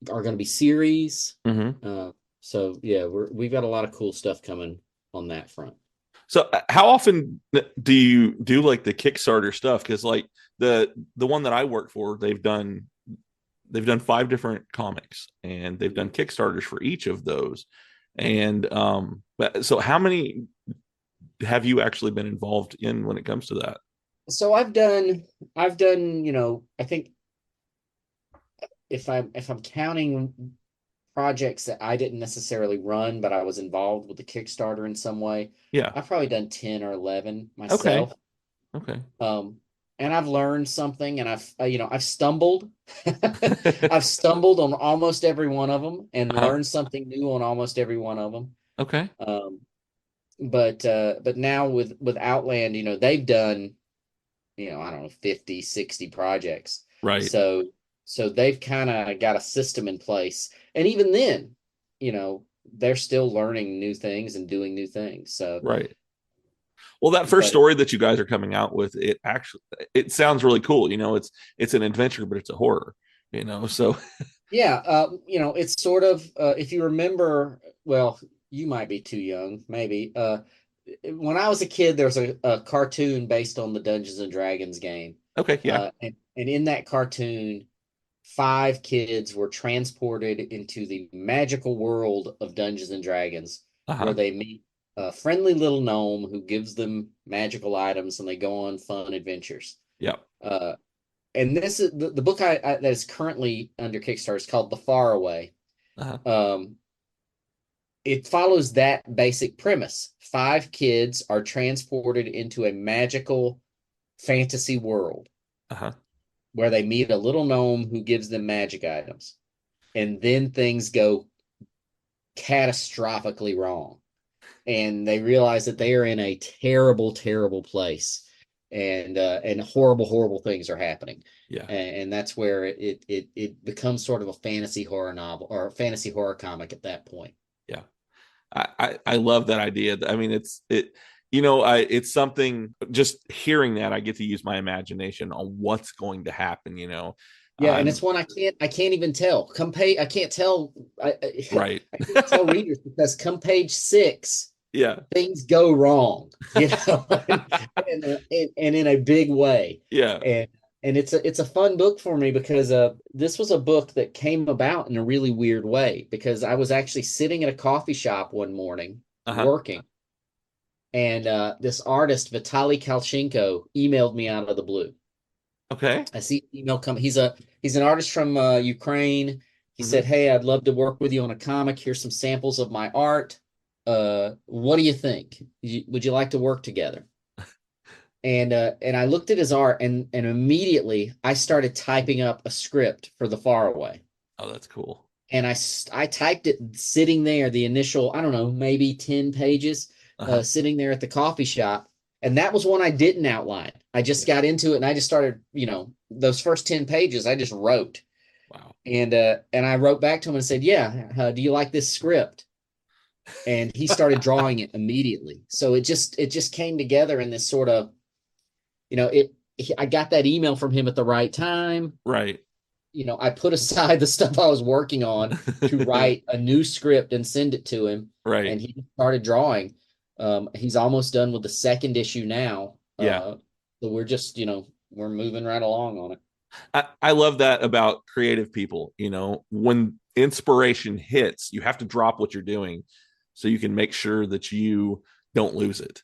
to be series. Mm-hmm. So yeah, we've got a lot of cool stuff coming on that front. So how often do you do like the Kickstarter stuff? Because like the one that I work for, they've done 5 different comics, and they've done Kickstarters for each of those. And so how many have you actually been involved in when it comes to that? So I've done, I think if I'm counting projects that I didn't necessarily run, but I was involved with the Kickstarter in some way. Yeah. I've probably done 10 or 11 myself. Okay. And I've learned something, and I've stumbled. I've stumbled on almost every one of them and learned something new on almost every one of them. Okay. But now with Outland, they've done, I don't know, 50, 60 projects. Right. So they've kind of got a system in place. And even then, they're still learning new things and doing new things. So right. Well, that first story that you guys are coming out with, it sounds really cool. It's an adventure, but it's a horror, so. Yeah. It's sort of, if you remember, well, you might be too young, maybe. When I was a kid, there was a cartoon based on the Dungeons and Dragons game. Okay. Yeah. And in that cartoon, 5 kids were transported into the magical world of Dungeons and Dragons, where they meet a friendly little gnome who gives them magical items, and they go on fun adventures. Yeah. And this is the book that is currently under Kickstarter is called The Faraway. It follows that basic premise. 5 kids are transported into a magical fantasy world. Where they meet a little gnome who gives them magic items. And then things go catastrophically wrong. And they realize that they are in a terrible, terrible place. And horrible, horrible things are happening. Yeah. And that's where it becomes sort of a fantasy horror novel or a fantasy horror comic at that point. Yeah. I love that idea. I mean, it's something, just hearing that, I get to use my imagination on what's going to happen, Yeah, and it's one I can't even tell. I can't tell. Right. I can't tell readers, because come page 6, yeah, things go wrong, and in a big way. Yeah. And it's a fun book for me, because this was a book that came about in a really weird way, because I was actually sitting at a coffee shop one morning working. And this artist, Vitaly Kalchenko, emailed me out of the blue. Okay. I see email come. He's an artist from Ukraine. He said, "Hey, I'd love to work with you on a comic. Here's some samples of my art. What do you think? Would you like to work together?" And I looked at his art, and immediately I started typing up a script for The Faraway. Oh, that's cool. And I typed it sitting there, the initial, I don't know, maybe 10 pages. Sitting there at the coffee shop. And that was one I didn't outline. I just got into it, and I just started, those first 10 pages, I just wrote. Wow. And I wrote back to him and said, "Yeah, do you like this script?" And he started drawing it immediately. So it just came together in this sort of, I got that email from him at the right time. Right. I put aside the stuff I was working on to write a new script and send it to him. Right. And he started drawing. He's almost done with the 2nd issue now. Yeah. So we're just, we're moving right along on it. I love that about creative people. When inspiration hits, you have to drop what you're doing so you can make sure that you don't lose it.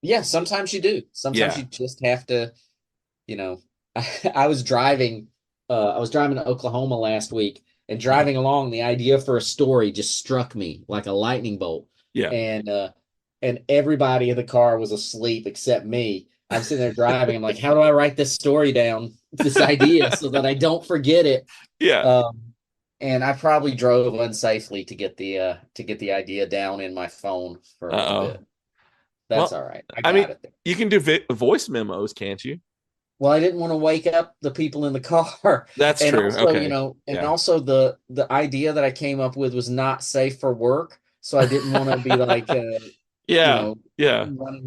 Yeah, sometimes you do. Sometimes you just have to, I was driving to Oklahoma last week, and driving along, the idea for a story just struck me like a lightning bolt. Yeah. And and everybody in the car was asleep except me. I'm sitting there driving. I'm like, how do I write this story down, this idea, so that I don't forget it? Yeah. And I probably drove unsafely to get the idea down in my phone for a little bit. That's all right. I mean, got it there. You can do voice memos, can't you? Well, I didn't want to wake up the people in the car. That's and true. Also, Okay. Also the idea that I came up with was not safe for work. So I didn't want to be like, running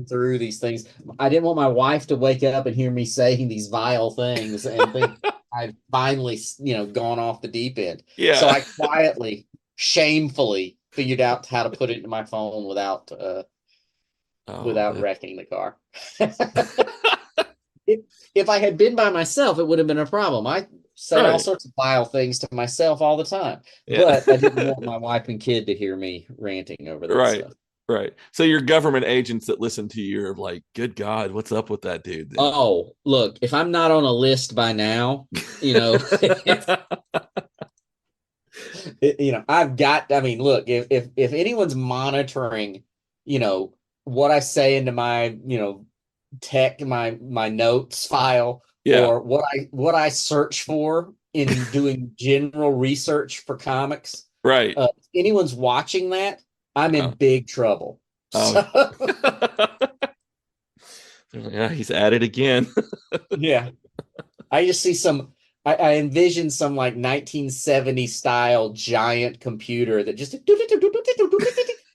through these things. I didn't want my wife to wake up and hear me saying these vile things and think I've finally, gone off the deep end. Yeah. So I quietly, shamefully figured out how to put it in my phone without wrecking the car. If I had been by myself, it would have been a problem. I say all sorts of vile things to myself all the time, but I didn't want my wife and kid to hear me ranting over that stuff. Right. So your government agents that listen to you are like, good God, what's up with that dude? Then? Oh, look, if I'm not on a list by now, I've got, look, if anyone's monitoring, what I say into my, my notes file, or what I search for in doing general research for comics. Right. If anyone's watching that, I'm in big trouble. Yeah, he's at it again. Yeah. I just see I envision some like 1970 style giant computer that just, and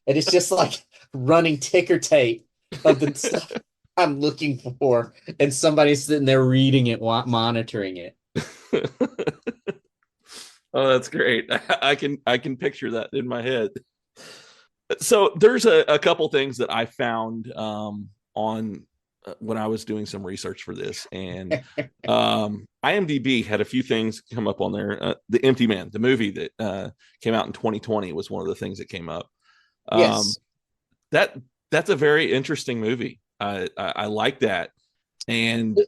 it's just like running ticker tape of the stuff I'm looking for, and somebody's sitting there reading it, monitoring it. Oh, that's great. I can picture that in my head. So there's a couple things that I found on when I was doing some research for this, and IMDb had a few things come up on there. The Empty Man, the movie that came out in 2020, was one of the things that came up. Yes. That's a very interesting movie. I like that. And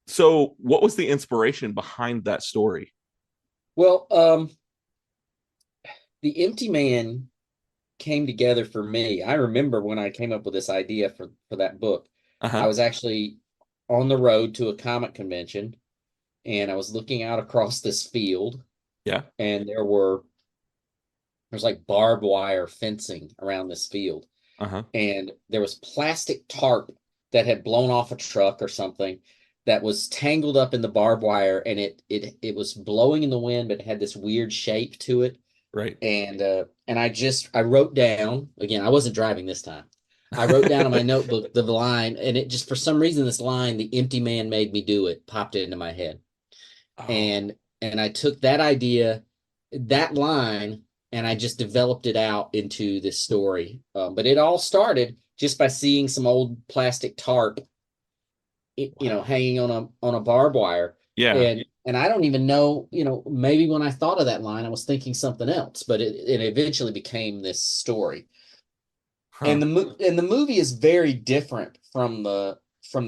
so what was the inspiration behind that story? Well, The Empty Man came together for me. I remember when I came up with this idea for that book. I was actually on the road to a comic convention, and I was looking out across this field. Yeah. And there's like barbed wire fencing around this field. And there was plastic tarp that had blown off a truck or something that was tangled up in the barbed wire, and it was blowing in the wind, but it had this weird shape to it. Right. And I wrote down, again, I wasn't driving this time. I wrote down in my notebook the line, and it just, for some reason, this line, "The empty man made me do it," popped into my head. And I took that idea, that line, and I just developed it out into this story. But it all started just by seeing some old plastic tarp, hanging on a barbed wire. Yeah. And I don't even know, maybe when I thought of that line, I was thinking something else, but it eventually became this story. And the movie is very different from the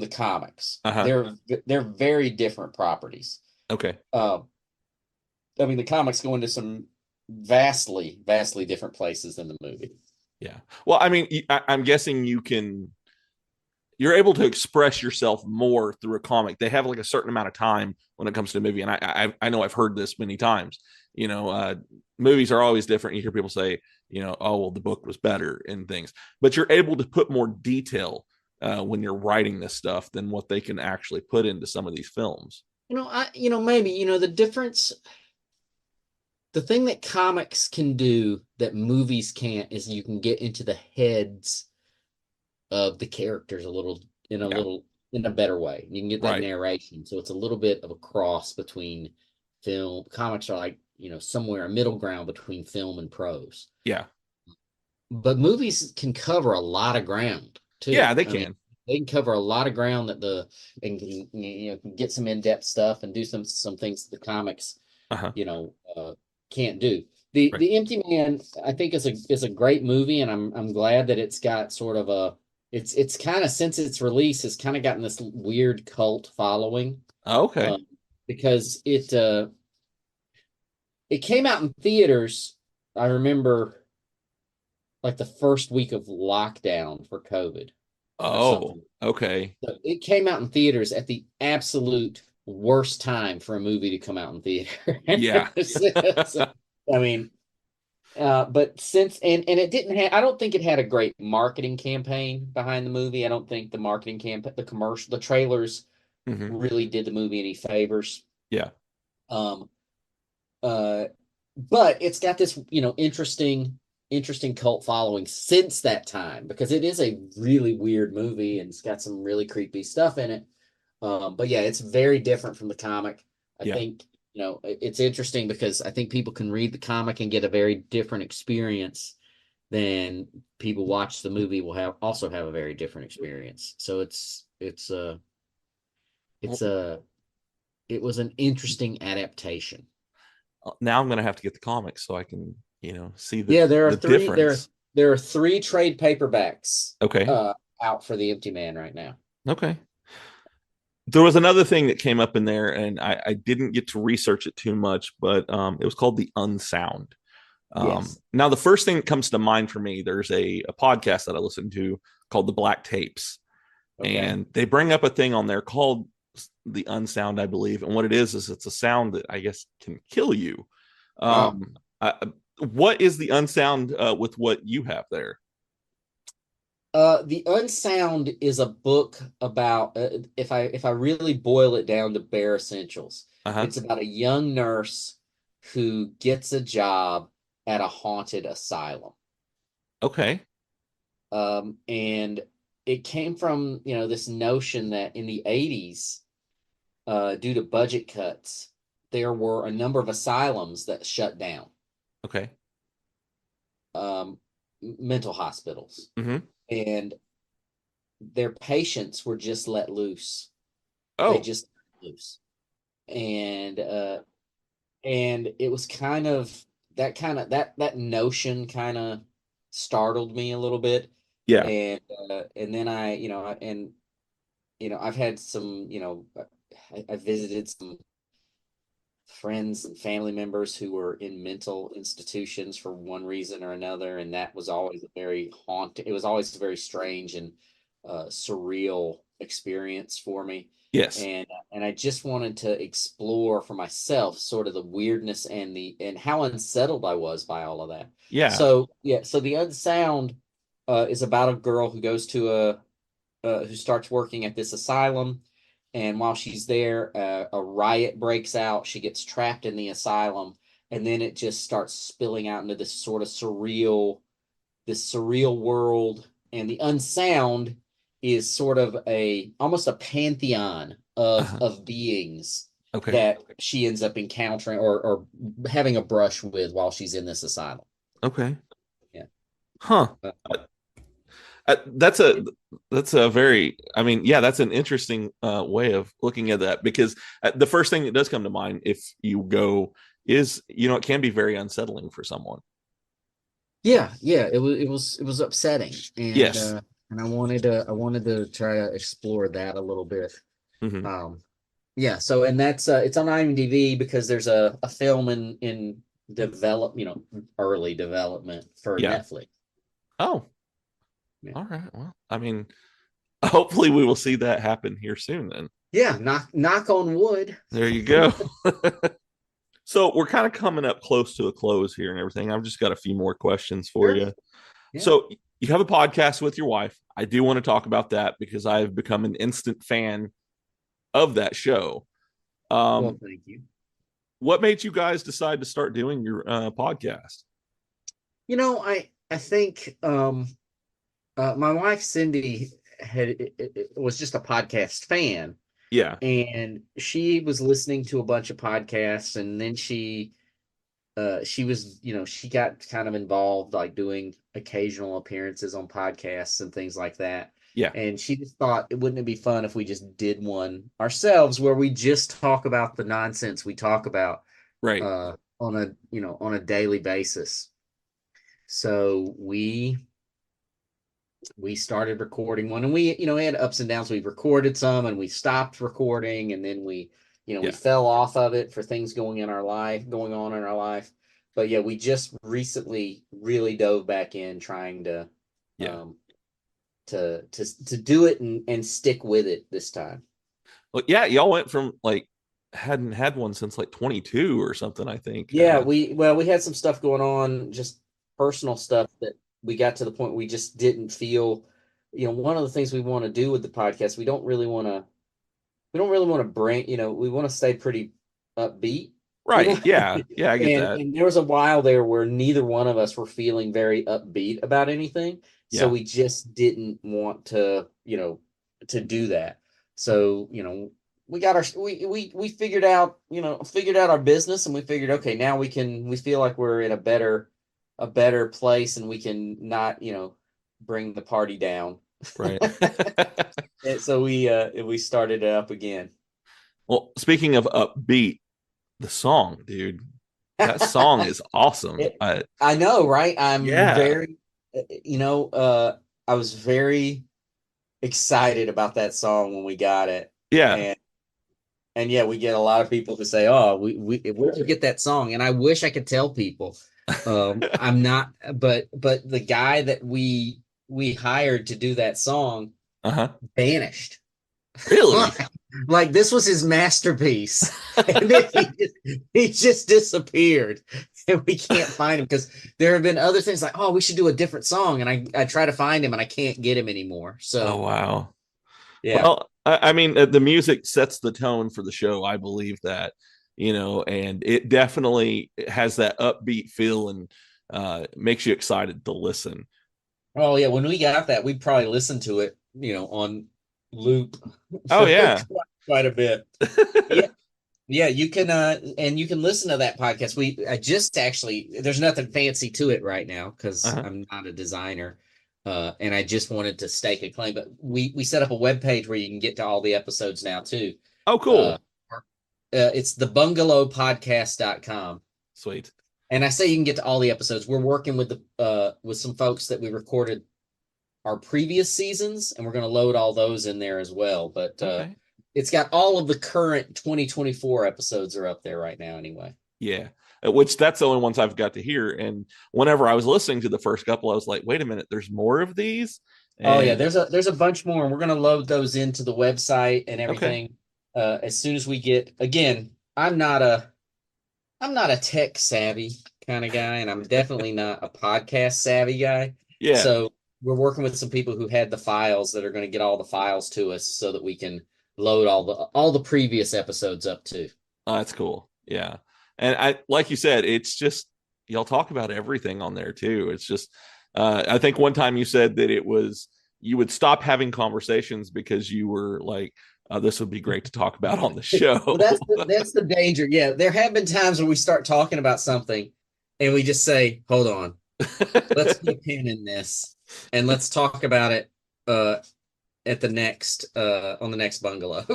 comics. They're very different properties. Okay. The comics go into some vastly different places than the movie. Yeah. Well, I'm guessing you're able to express yourself more through a comic. They have like a certain amount of time when it comes to a movie. And I know I've heard this many times, movies are always different. You hear people say, oh, well, the book was better and things, but you're able to put more detail when you're writing this stuff than what they can actually put into some of these films. Maybe, the difference, the thing that comics can do that movies can't is you can get into the heads of the characters in a better way. You can get that narration. So it's a little bit of a cross between film. Comics are like, somewhere a middle ground between film and prose. Yeah. But movies can cover a lot of ground too. Yeah, they can. They can cover a lot of ground and can get some in-depth stuff and do some things that the comics, can't do. The Empty Man, I think, is a great movie, and I'm glad that it's got sort of a it's kind of, since its release, has kind of gotten this weird cult following. Okay. Because it came out in theaters. I remember like the first week of lockdown for COVID. Oh, okay. So it came out in theaters at the absolute worst time for a movie to come out in theater. Yeah. So, I mean, but since and it didn't have, I don't think it had a great marketing campaign behind the movie. I don't think the marketing campaign, the commercial, the trailers really did the movie any favors. Yeah. But it's got this, interesting cult following since that time, because it is a really weird movie and it's got some really creepy stuff in it. But yeah, it's very different from the comic. I think, it's interesting because I think people can read the comic and get a very different experience than people watch the movie will also have a very different experience. So it was an interesting adaptation. Now I'm going to have to get the comics so I can, see the there are three difference. There are 3 trade paperbacks out for the Empty Man right now. Okay. There was another thing that came up in there, and I didn't get to research it too much, but it was called The Unsound. Yes. Now, the first thing that comes to mind for me, there's a podcast that I listen to called The Black Tapes. Okay. And they bring up a thing on there called The Unsound, I believe. And what it is it's a sound that I guess can kill you. What is The Unsound with what you have there? The Unsound is a book about, if I really boil it down to bare essentials, it's about a young nurse who gets a job at a haunted asylum. Okay. And it came from, this notion that in the 80s, due to budget cuts, there were a number of asylums that shut down. Okay. Mental hospitals. Mm-hmm. And their patients were just let loose. Oh. They just let loose. And it was kind of that notion kind of startled me a little bit. Yeah. And then I've had some, I visited some friends and family members who were in mental institutions for one reason or another, and that was always it was always a very strange and surreal experience for me. Yes. And I just wanted to explore for myself sort of the weirdness and how unsettled I was by all of that. Yeah. So The Unsound is about a girl who goes to who starts working at this asylum. And while she's there, a riot breaks out. She gets trapped in the asylum, and then it just starts spilling out into this sort of surreal world. And the Unsound is sort of almost a pantheon of beings that she ends up encountering or having a brush with while she's in this asylum. Okay. Yeah. Huh. That's a very, that's an interesting way of looking at that, because the first thing that does come to mind if you go is, it can be very unsettling for someone. Yeah. It was upsetting. And, yes. And I wanted to try to explore that a little bit. Mm-hmm. So, and that's, it's on IMDb because there's a film in early development for Netflix. Oh. Yeah. All right. Well, hopefully we will see that happen here soon then. Yeah. Knock on wood. There you go. So we're kind of coming up close to a close here and everything. I've just got a few more questions for you. Yeah. So you have a podcast with your wife. I do want to talk about that because I've become an instant fan of that show. Well, thank you. What made you guys decide to start doing your podcast? I think my wife Cindy was just a podcast fan. Yeah. And she was listening to a bunch of podcasts, and then she was, she got kind of involved, like doing occasional appearances on podcasts and things like that. Yeah. And she just thought, wouldn't it be fun if we just did one ourselves where we just talk about the nonsense we talk about right on a daily basis. So we started recording one, and we had ups and downs. We recorded some and we stopped recording, and then we fell off of it for things going on in our life. but yeah, we just recently really dove back in trying to to do it and stick with it this time. Well, yeah, y'all went from like hadn't had one since like 22 or something, I think. Yeah, we had some stuff going on, just personal stuff that we got to the point we just didn't feel, one of the things we want to do with the podcast, we don't really want to bring, we want to stay pretty upbeat. Right. Yeah. Yeah, I get that. And there was a while there where neither one of us were feeling very upbeat about anything. So we just didn't want to, to do that. So, we got we figured out our business, and we figured, okay, now we feel like we're in a better place, and we can not, bring the party down. Right. And so we started it up again. Well, speaking of upbeat, the song, dude, that song is awesome. I know, right? I'm very, I was very excited about that song when we got it. Yeah. And yeah, we get a lot of people who say, "Oh, where'd you get that song?" And I wish I could tell people. I'm not, but the guy that we hired to do that song vanished. Really? Like this was his masterpiece, and then he just disappeared, and we can't find him because there have been other things like, oh, we should do a different song, and I try to find him and I can't get him anymore. So, oh wow, yeah. Well, I mean, the music sets the tone for the show. I believe that, and it definitely has that upbeat feel and makes you excited to listen. Oh yeah, when we got that, we probably listened to it, on loop. Oh yeah, quite a bit. Yeah, you can and you can listen to that podcast. I just actually, there's nothing fancy to it right now because I'm not a designer, and I just wanted to stake a claim. But we set up a web page where you can get to all the episodes now too. Oh, cool. It's theBungalowPodcast.com. Sweet. And I say you can get to all the episodes. We're working with with some folks that we recorded our previous seasons, and we're going to load all those in there as well. But it's got all of the current 2024 episodes are up there right now anyway. Yeah, which that's the only ones I've got to hear. And whenever I was listening to the first couple, I was like, wait a minute, there's more of these? And... oh yeah, there's a bunch more, and we're going to load those into the website and everything as soon as we get. Again, I'm not a tech savvy kind of guy, and I'm definitely not a podcast savvy guy. Yeah. So we're working with some people who had the files that are going to get all the files to us so that we can load all the previous episodes up too. Oh, that's cool. Yeah. And I, like you said, it's just, y'all talk about everything on there too. It's just, I think one time you said that you would stop having conversations because you were like, this would be great to talk about on the show. Well, that's the danger. Yeah. There have been times when we start talking about something and we just say, hold on, let's put a pin in this and let's talk about it at the next on the next bungalow.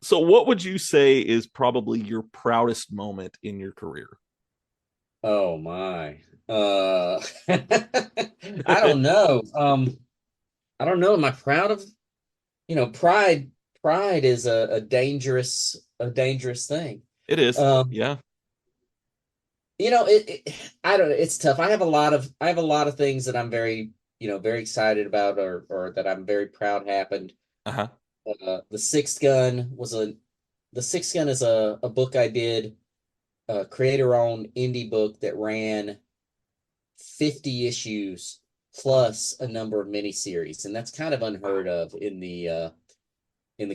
So what would you say is probably your proudest moment in your career? Oh my. I don't know. I don't know. Am I proud of, pride is a dangerous thing. It is. Yeah. I don't know. It's tough. I have a lot of things that I'm very, very excited about or that I'm very proud happened. The Sixth Gun is a book I did, creator-owned indie book that ran 50 issues plus a number of miniseries, and that's kind of unheard of in the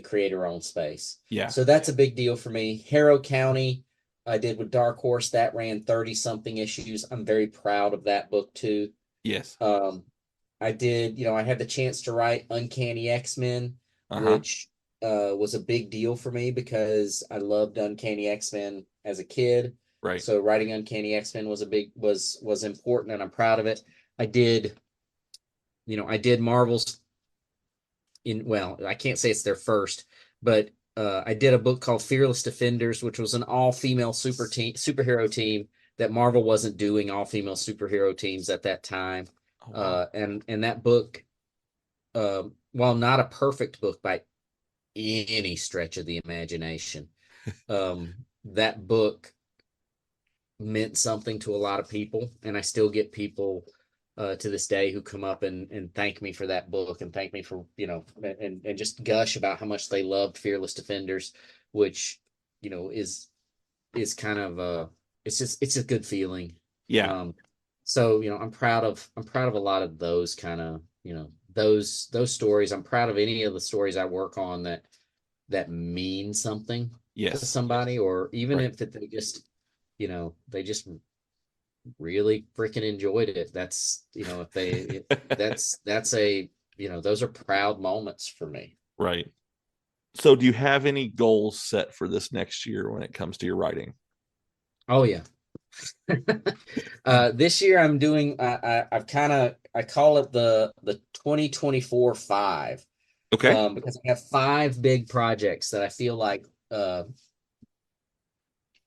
creator-owned space. Yeah. So that's a big deal for me. Harrow County, I did with Dark Horse, that ran 30-something issues. I'm very proud of that book too. Yes. I did, I had the chance to write Uncanny X-Men, which was a big deal for me because I loved Uncanny X-Men as a kid. Right. So writing Uncanny X-Men was was important, and I'm proud of it. I did Marvel's I can't say it's their first, but I did a book called Fearless Defenders, which was an all-female superhero team that Marvel wasn't doing all-female superhero teams at that time. Oh, wow. And that book, while not a perfect book by any stretch of the imagination, that book meant something to a lot of people, and I still get people to this day who come up and thank me for that book and thank me for, and just gush about how much they loved Fearless Defenders, which, is kind of it's a good feeling. Yeah. So, I'm proud of a lot of those kind of, those stories. I'm proud of any of the stories I work on that mean something to somebody, or even if they just, they just really freaking enjoyed it. That's, if they, that's a, those are proud moments for me. Right. So do you have any goals set for this next year when it comes to your writing? Oh yeah. This year I'm doing, I call it the 2024 5. Okay. Because I have 5 big projects that I feel like,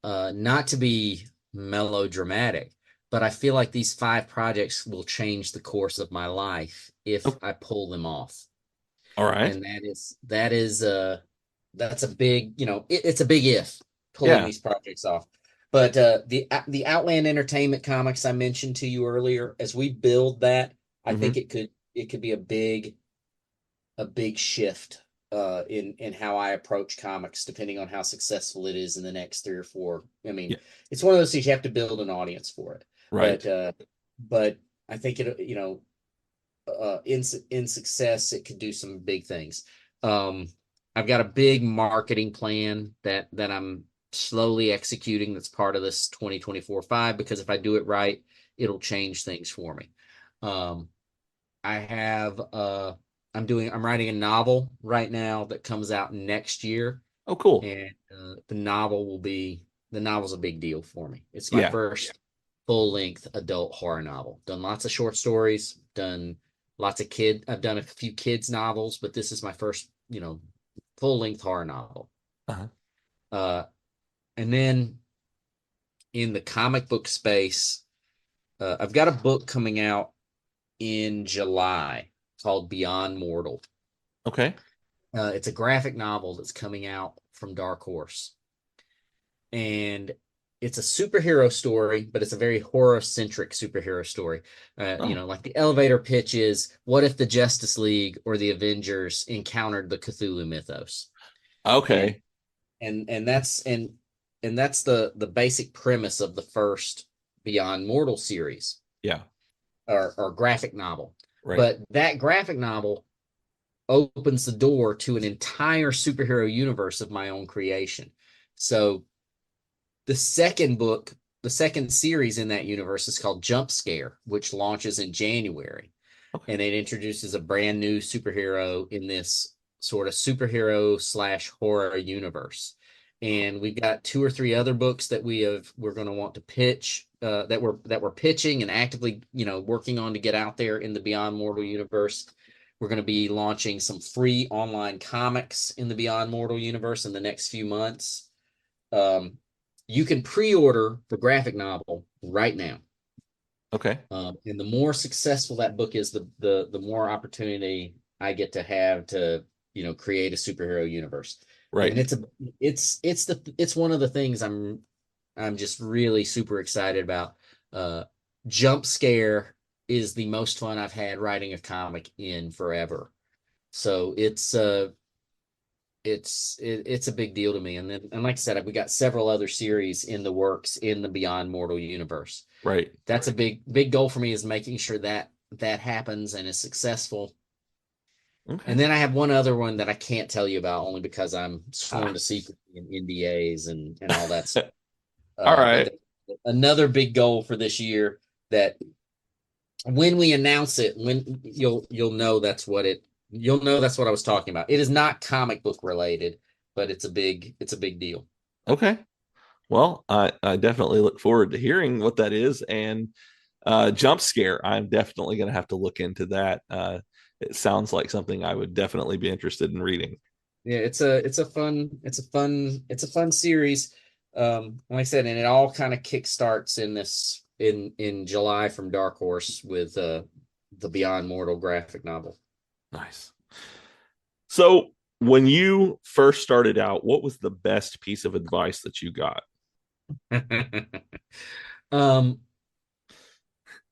not to be melodramatic, but I feel like these 5 projects will change the course of my life if I pull them off. All right. And that's a big, it's a big if pulling these projects off. But the Outland Entertainment comics I mentioned to you earlier, as we build that, I think it could be a big shift in how I approach comics, depending on how successful it is in the next 3 or 4. I mean, it's one of those things you have to build an audience for it. Right. But I think it, in success, it could do some big things. I've got a big marketing plan that I'm slowly executing. That's part of this 2024 5, because if I do it right, it'll change things for me. I'm writing a novel right now that comes out next year. Oh, cool. And the novel's a big deal for me. It's my first full-length adult horror novel. Done lots of short stories, I've done a few kids novels, but this is my first, full-length horror novel. And then in the comic book space, I've got a book coming out in July called Beyond Mortal. Okay. It's a graphic novel that's coming out from Dark Horse. And it's a superhero story, but it's a very horror-centric superhero story. Like the elevator pitch is, what if the Justice League or the Avengers encountered the Cthulhu mythos? Okay. And that's the basic premise of the first Beyond Mortal series. Yeah. Or graphic novel. Right. But that graphic novel opens the door to an entire superhero universe of my own creation. So the second series in that universe is called Jump Scare, which launches in January. Okay. And it introduces a brand new superhero in this sort of superhero / horror universe. And we've got 2 or 3 other books that we're going to want to pitch, that we're pitching and actively, working on to get out there in the Beyond Mortal universe. We're going to be launching some free online comics in the Beyond Mortal universe in the next few months. You can pre-order the graphic novel right now. Okay. And the more successful that book is, the more opportunity I get to have to, create a superhero universe. Right. And it's one of the things I'm just really super excited about. Jump Scare is the most fun I've had writing a comic in forever. So it's a big deal to me. And like I said, we got several other series in the works in the Beyond Mortal universe. Right. That's a big goal for me, is making sure that happens and is successful. Okay. And then I have one other one that I can't tell you about, only because I'm sworn to secrecy and NDAs and all that stuff. All right. Another big goal for this year, that when we announce it, when you'll know that's what I was talking about. It is not comic book related, but it's a big deal. Okay. Well, I definitely look forward to hearing what that is. And Jump Scare, I'm definitely going to have to look into that. It sounds like something I would definitely be interested in reading. Yeah, it's a fun series. Like I said, and it all kind of kickstarts in July from Dark Horse with the Beyond Mortal graphic novel. Nice. So when you first started out, what was the best piece of advice that you got?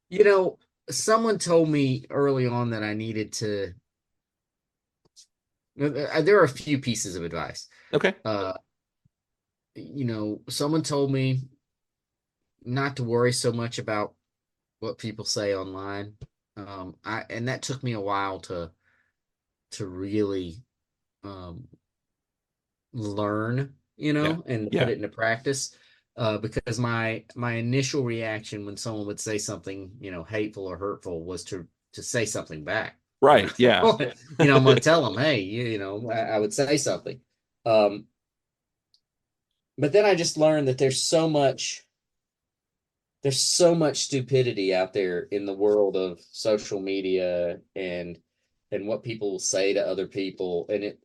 You know, someone told me early on that I needed to. There are a few pieces of advice. Okay. You know, someone told me not to worry so much about what people say online. And that took me a while to really learn, you know, and put it into practice. Because my initial reaction when someone would say something, you know, hateful or hurtful was to say something back. Right. Yeah. You know, I'm going to tell them, hey, you know, I would say something. But then I just learned that there's so much stupidity out there in the world of social media and what people will say to other people. And at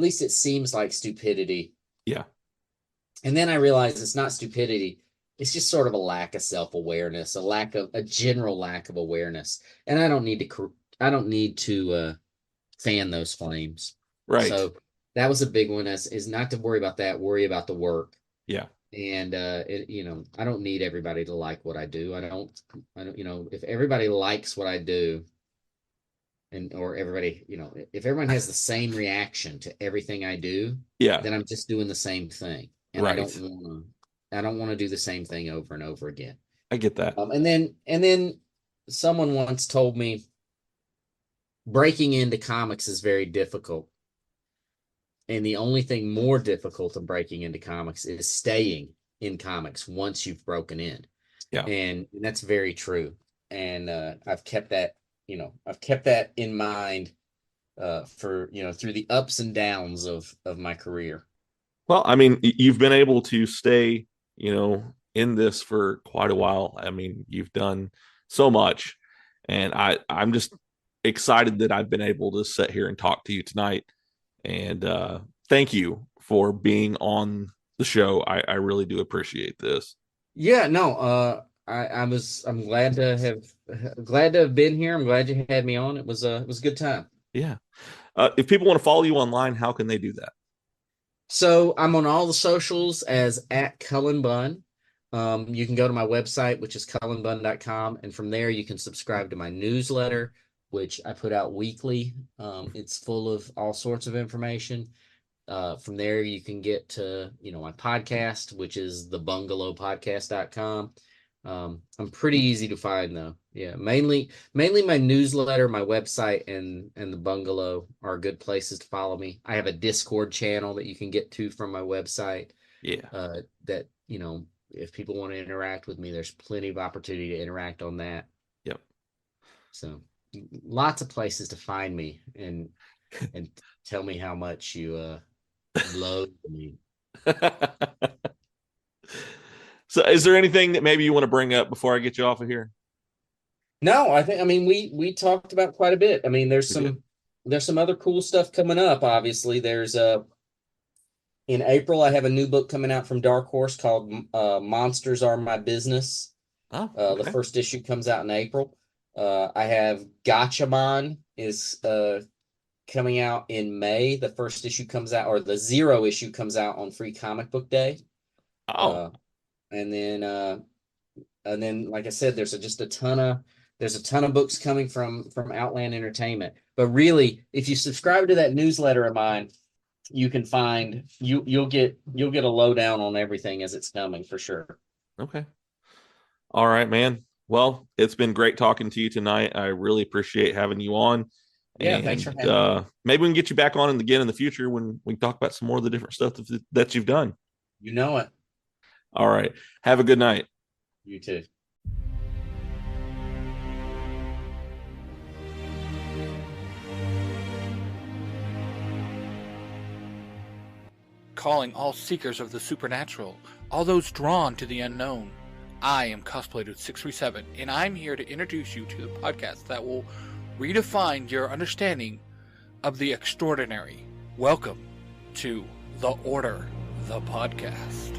least it seems like stupidity. Yeah. And then I realized it's not stupidity. It's just sort of a lack of self-awareness, a general lack of awareness. And I don't need to fan those flames. Right. So that was a big one, is not to worry about that, worry about the work. Yeah. And you know, I don't need everybody to like what I do. I don't, you know, if everybody likes what I do, or everybody, you know, if everyone has the same reaction to everything I do, then I'm just doing the same thing. And right. I don't want to do the same thing over and over again. I get that. And then someone once told me breaking into comics is very difficult. And the only thing more difficult than breaking into comics is staying in comics once you've broken in. Yeah. And that's very true. And I've kept that in mind for, you know, through the ups and downs of my career. Well, I mean, you've been able to stay, you know, in this for quite a while. I mean, you've done so much, and I'm just excited that I've been able to sit here and talk to you tonight. And thank you for being on the show. I really do appreciate this. Yeah, no, I'm glad to have been here. I'm glad you had me on. It was a good time. Yeah. If people want to follow you online, how can they do that? So I'm on all the socials as @Cullen Bunn. You can go to my website, which is cullenbunn.com, and from there you can subscribe to my newsletter, which I put out weekly. It's full of all sorts of information. From there you can get to, you know, my podcast, which is thebungalowpodcast.com. I'm pretty easy to find though. Yeah, mainly my newsletter, my website, and the bungalow are good places to follow me. I have a Discord channel that you can get to from my website. Yeah. That, you know, if people want to interact with me, there's plenty of opportunity to interact on that. Yep. So lots of places to find me and tell me how much you love me. So is there anything that maybe you want to bring up before I get you off of here? No, I mean, we talked about quite a bit. I mean, there's some other cool stuff coming up. Obviously, there's in April, I have a new book coming out from Dark Horse called Monsters Are My Business. Oh, okay. The first issue comes out in April. I have Gotchamon is coming out in May. The first issue comes out, or the 0 issue comes out on Free Comic Book Day. Oh. And then, like I said, there's a ton of books coming from Outland Entertainment. But really, if you subscribe to that newsletter of mine, you can find you'll get a lowdown on everything as it's coming for sure. Okay. All right, man. Well, it's been great talking to you tonight. I really appreciate having you on. Yeah, thanks for having me. Maybe we can get you back on again in the future when we talk about some more of the different stuff that you've done. You know it. All right. Have a good night. You too. Calling all seekers of the supernatural, all those drawn to the unknown. I am Cosplaydude 637, and I'm here to introduce you to the podcast that will redefine your understanding of the extraordinary. Welcome to The Order, the podcast.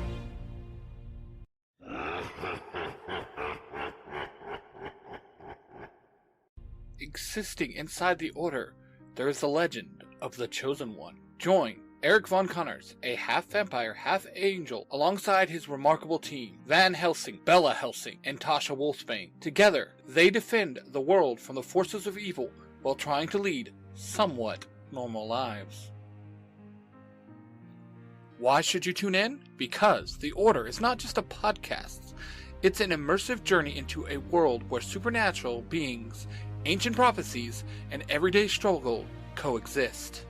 Existing inside the Order, there is the legend of the Chosen One. Join Eric Von Connors, a half-vampire, half-angel, alongside his remarkable team, Van Helsing, Bella Helsing, and Tasha Wolfsbane. Together, they defend the world from the forces of evil while trying to lead somewhat normal lives. Why should you tune in? Because The Order is not just a podcast. It's an immersive journey into a world where supernatural beings, ancient prophecies, and everyday struggle coexist.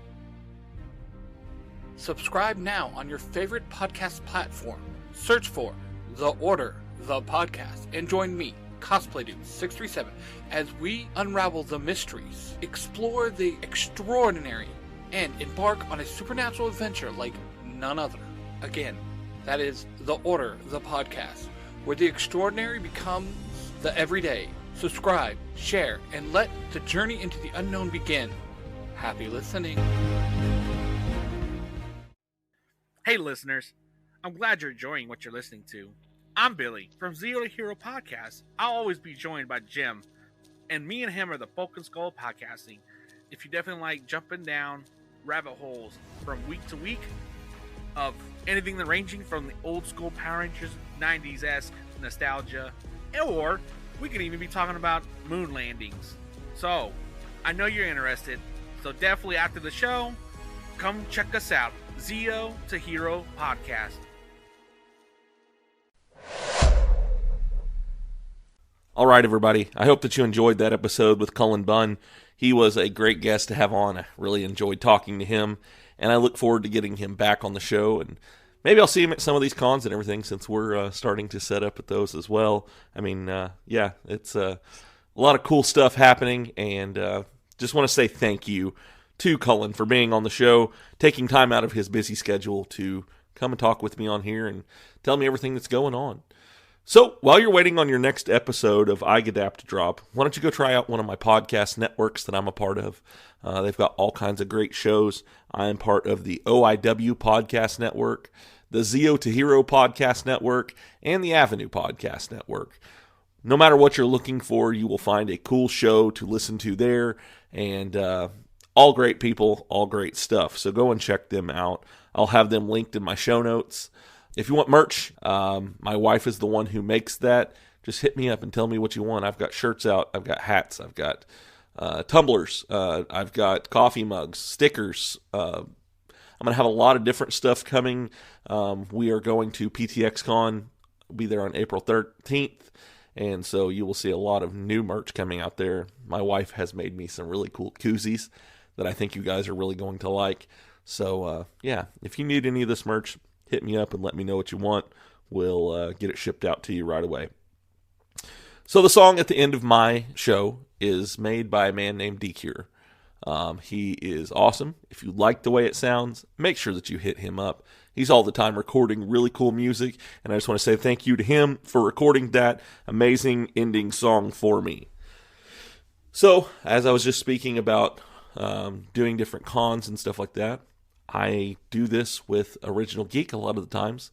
Subscribe now on your favorite podcast platform. Search for The Order, the podcast, and join me, Cosplay Dude 637, as we unravel the mysteries, explore the extraordinary, and embark on a supernatural adventure like none other. Again, that is The Order, the podcast, where the extraordinary becomes the everyday. Subscribe, share, and let the journey into the unknown begin. Happy listening. Hey listeners, I'm glad you're enjoying what you're listening to. I'm Billy from Zero to Hero Podcast. I'll always be joined by Jim, and me and him are the Folk and Skull Podcasting. If you definitely like jumping down rabbit holes from week to week of anything that ranging from the old school Power Rangers 90s-esque nostalgia, or we could even be talking about moon landings. So, I know you're interested, so definitely after the show, come check us out. Zero to Hero Podcast. All right, everybody. I hope that you enjoyed that episode with Cullen Bunn. He was a great guest to have on. I really enjoyed talking to him, and I look forward to getting him back on the show. And maybe I'll see him at some of these cons and everything, since we're starting to set up at those as well. I mean, yeah, it's a lot of cool stuff happening, and just want to say thank you to Cullen for being on the show, taking time out of his busy schedule to come and talk with me on here and tell me everything that's going on. So, while you're waiting on your next episode of iGadapt to drop, why don't you go try out one of my podcast networks that I'm a part of. They've got all kinds of great shows. I am part of the OIW Podcast Network, the Zero to Hero Podcast Network, and the Avenue Podcast Network. No matter what you're looking for, you will find a cool show to listen to there, and all great people, all great stuff. So go and check them out. I'll have them linked in my show notes. If you want merch, my wife is the one who makes that. Just hit me up and tell me what you want. I've got shirts out. I've got hats. I've got tumblers. I've got coffee mugs, stickers. I'm going to have a lot of different stuff coming. We are going to PTXCon. We'll be there on April 13th. And so you will see a lot of new merch coming out there. My wife has made me some really cool koozies that I think you guys are really going to like. So, yeah, if you need any of this merch, hit me up and let me know what you want. We'll get it shipped out to you right away. So the song at the end of my show is made by a man named Geek. He is awesome. If you like the way it sounds, make sure that you hit him up. He's all the time recording really cool music, and I just want to say thank you to him for recording that amazing ending song for me. So, as I was just speaking about doing different cons and stuff like that, I do this with Original Geek a lot of the times,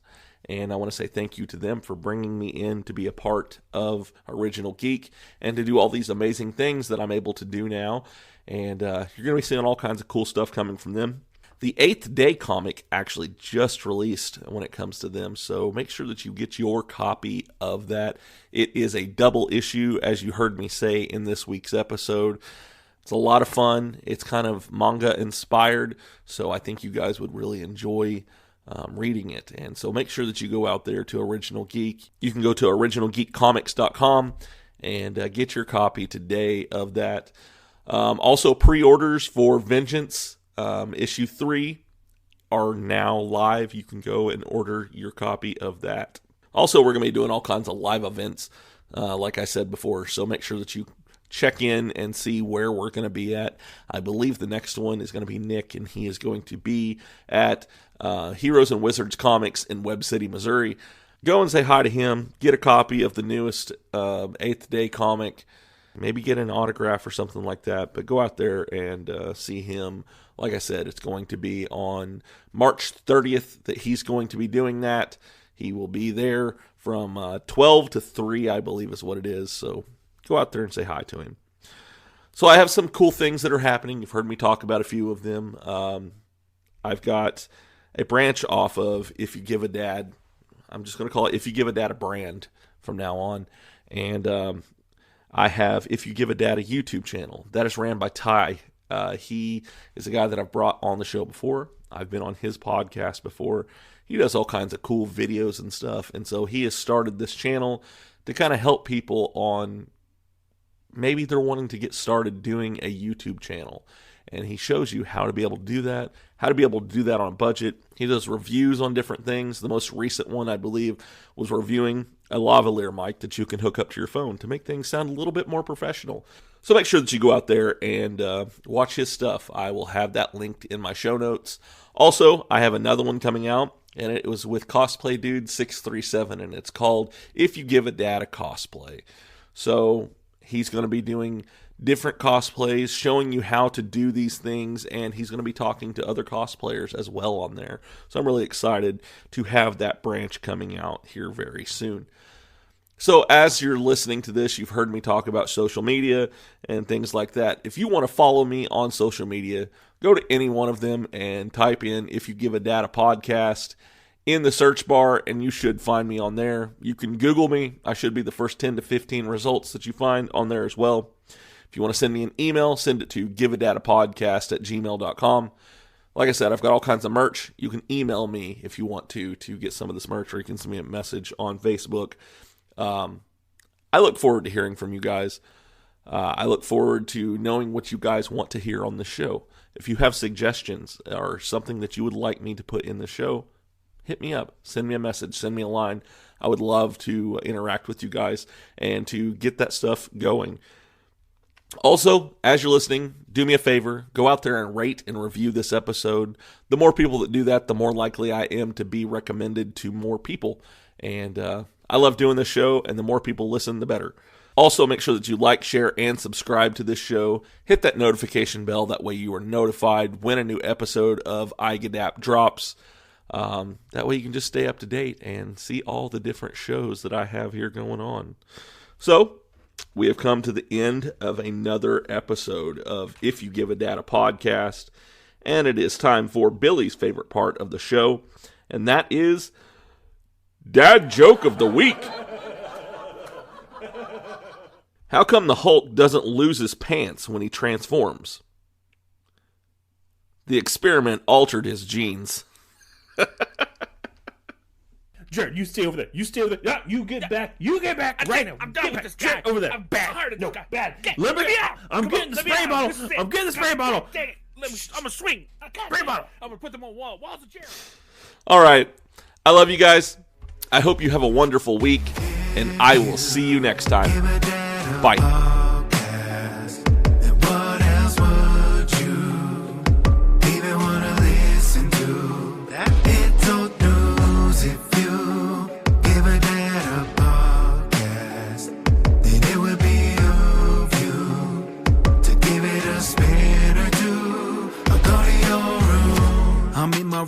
and I want to say thank you to them for bringing me in to be a part of Original Geek and to do all these amazing things that I'm able to do now. And you're going to be seeing all kinds of cool stuff coming from them. The 8th Day comic actually just released when it comes to them, so make sure that you get your copy of that. It is a double issue, as you heard me say in this week's episode. It's a lot of fun. It's kind of manga inspired, so I think you guys would really enjoy reading it. And so make sure that you go out there to Original Geek. You can go to originalgeekcomics.com and get your copy today of that. Also, pre-orders for Vengeance issue 3 are now live. You can go and order your copy of that. Also, we're going to be doing all kinds of live events, like I said before, so make sure that you check in and see where we're going to be at. I believe the next one is going to be Nick, and he is going to be at Heroes and Wizards Comics in Webb City, Missouri. Go and say hi to him. Get a copy of the newest 8th Day comic. Maybe get an autograph or something like that. But go out there and see him. Like I said, it's going to be on March 30th that he's going to be doing that. He will be there from 12 to 3, I believe is what it is. So go out there and say hi to him. So I have some cool things that are happening. You've heard me talk about a few of them. I've got a branch off of If You Give a Dad. I'm just going to call it If You Give a Dad a brand from now on. And I have If You Give a Dad a YouTube channel. That is ran by Ty. He is a guy that I've brought on the show before. I've been on his podcast before. He does all kinds of cool videos and stuff. And so he has started this channel to kind of help people on maybe they're wanting to get started doing a YouTube channel. And he shows you how to be able to do that, how to be able to do that on a budget. He does reviews on different things. The most recent one, I believe, was reviewing a lavalier mic that you can hook up to your phone to make things sound a little bit more professional. So make sure that you go out there and watch his stuff. I will have that linked in my show notes. Also, I have another one coming out, and it was with Cosplay Dude 637, and it's called If You Give a Dad a Cosplay. So he's going to be doing different cosplays, showing you how to do these things, and he's going to be talking to other cosplayers as well on there. So I'm really excited to have that branch coming out here very soon. So as you're listening to this, you've heard me talk about social media and things like that. If you want to follow me on social media, go to any one of them and type in If You Give a Dad a Podcast in the search bar, and you should find me on there. You can Google me. I should be the first 10 to 15 results that you find on there as well. If you want to send me an email, send it to giveadadapodcast@gmail.com. Like I said, I've got all kinds of merch. You can email me if you want to get some of this merch, or you can send me a message on Facebook. I look forward to hearing from you guys. I look forward to knowing what you guys want to hear on the show. If you have suggestions or something that you would like me to put in the show, hit me up. Send me a message. Send me a line. I would love to interact with you guys and to get that stuff going. Also, as you're listening, do me a favor. Go out there and rate and review this episode. The more people that do that, the more likely I am to be recommended to more people. And I love doing this show, and the more people listen, the better. Also, make sure that you like, share, and subscribe to this show. Hit that notification bell. That way you are notified when a new episode of iGadap drops. That way you can just stay up to date and see all the different shows that I have here going on. So, we have come to the end of another episode of If You Give a Dad a Podcast, and it is time for Billy's favorite part of the show, and that is Dad Joke of the Week. How come the Hulk doesn't lose his pants when he transforms? The experiment altered his genes. Jared, you stay over there. You stay over there. Yeah, you get back. You get back right now. I'm done with this guy. Over there. I'm bad. No, bad. Let me out. I'm getting the spray bottle. I'm getting the spray bottle. Dang it. I'm going to swing. Spray bottle. I'm going to put them on walls of chairs. All right. I love you guys. I hope you have a wonderful week, and I will see you next time. Bye.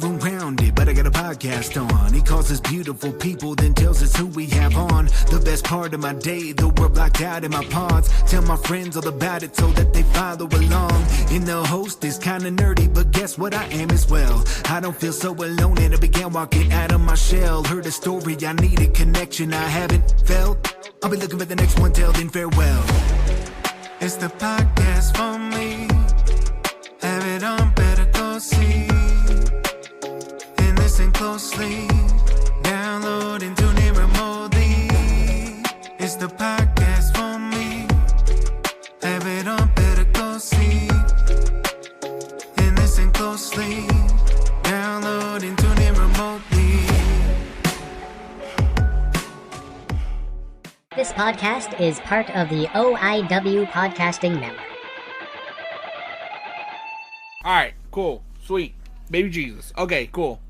Room rounded, but I got a podcast on. He calls us beautiful people, then tells us who we have on. The best part of my day, the world blocked out in my pods. Tell my friends all about it so that they follow along. And the host is kinda nerdy, but guess what I am as well. I don't feel so alone, and I began walking out of my shell. Heard a story, I needed connection I haven't felt. I'll be looking for the next one, till then farewell. It's the podcast for me. Have it on, better go see. Listen closely, download and tune in remotely. It's the podcast for me. Have it on, better go see. And listen closely, download and tune in remotely. This podcast is part of the OIW Podcasting Network. All right, cool, sweet. Baby Jesus. Okay, cool.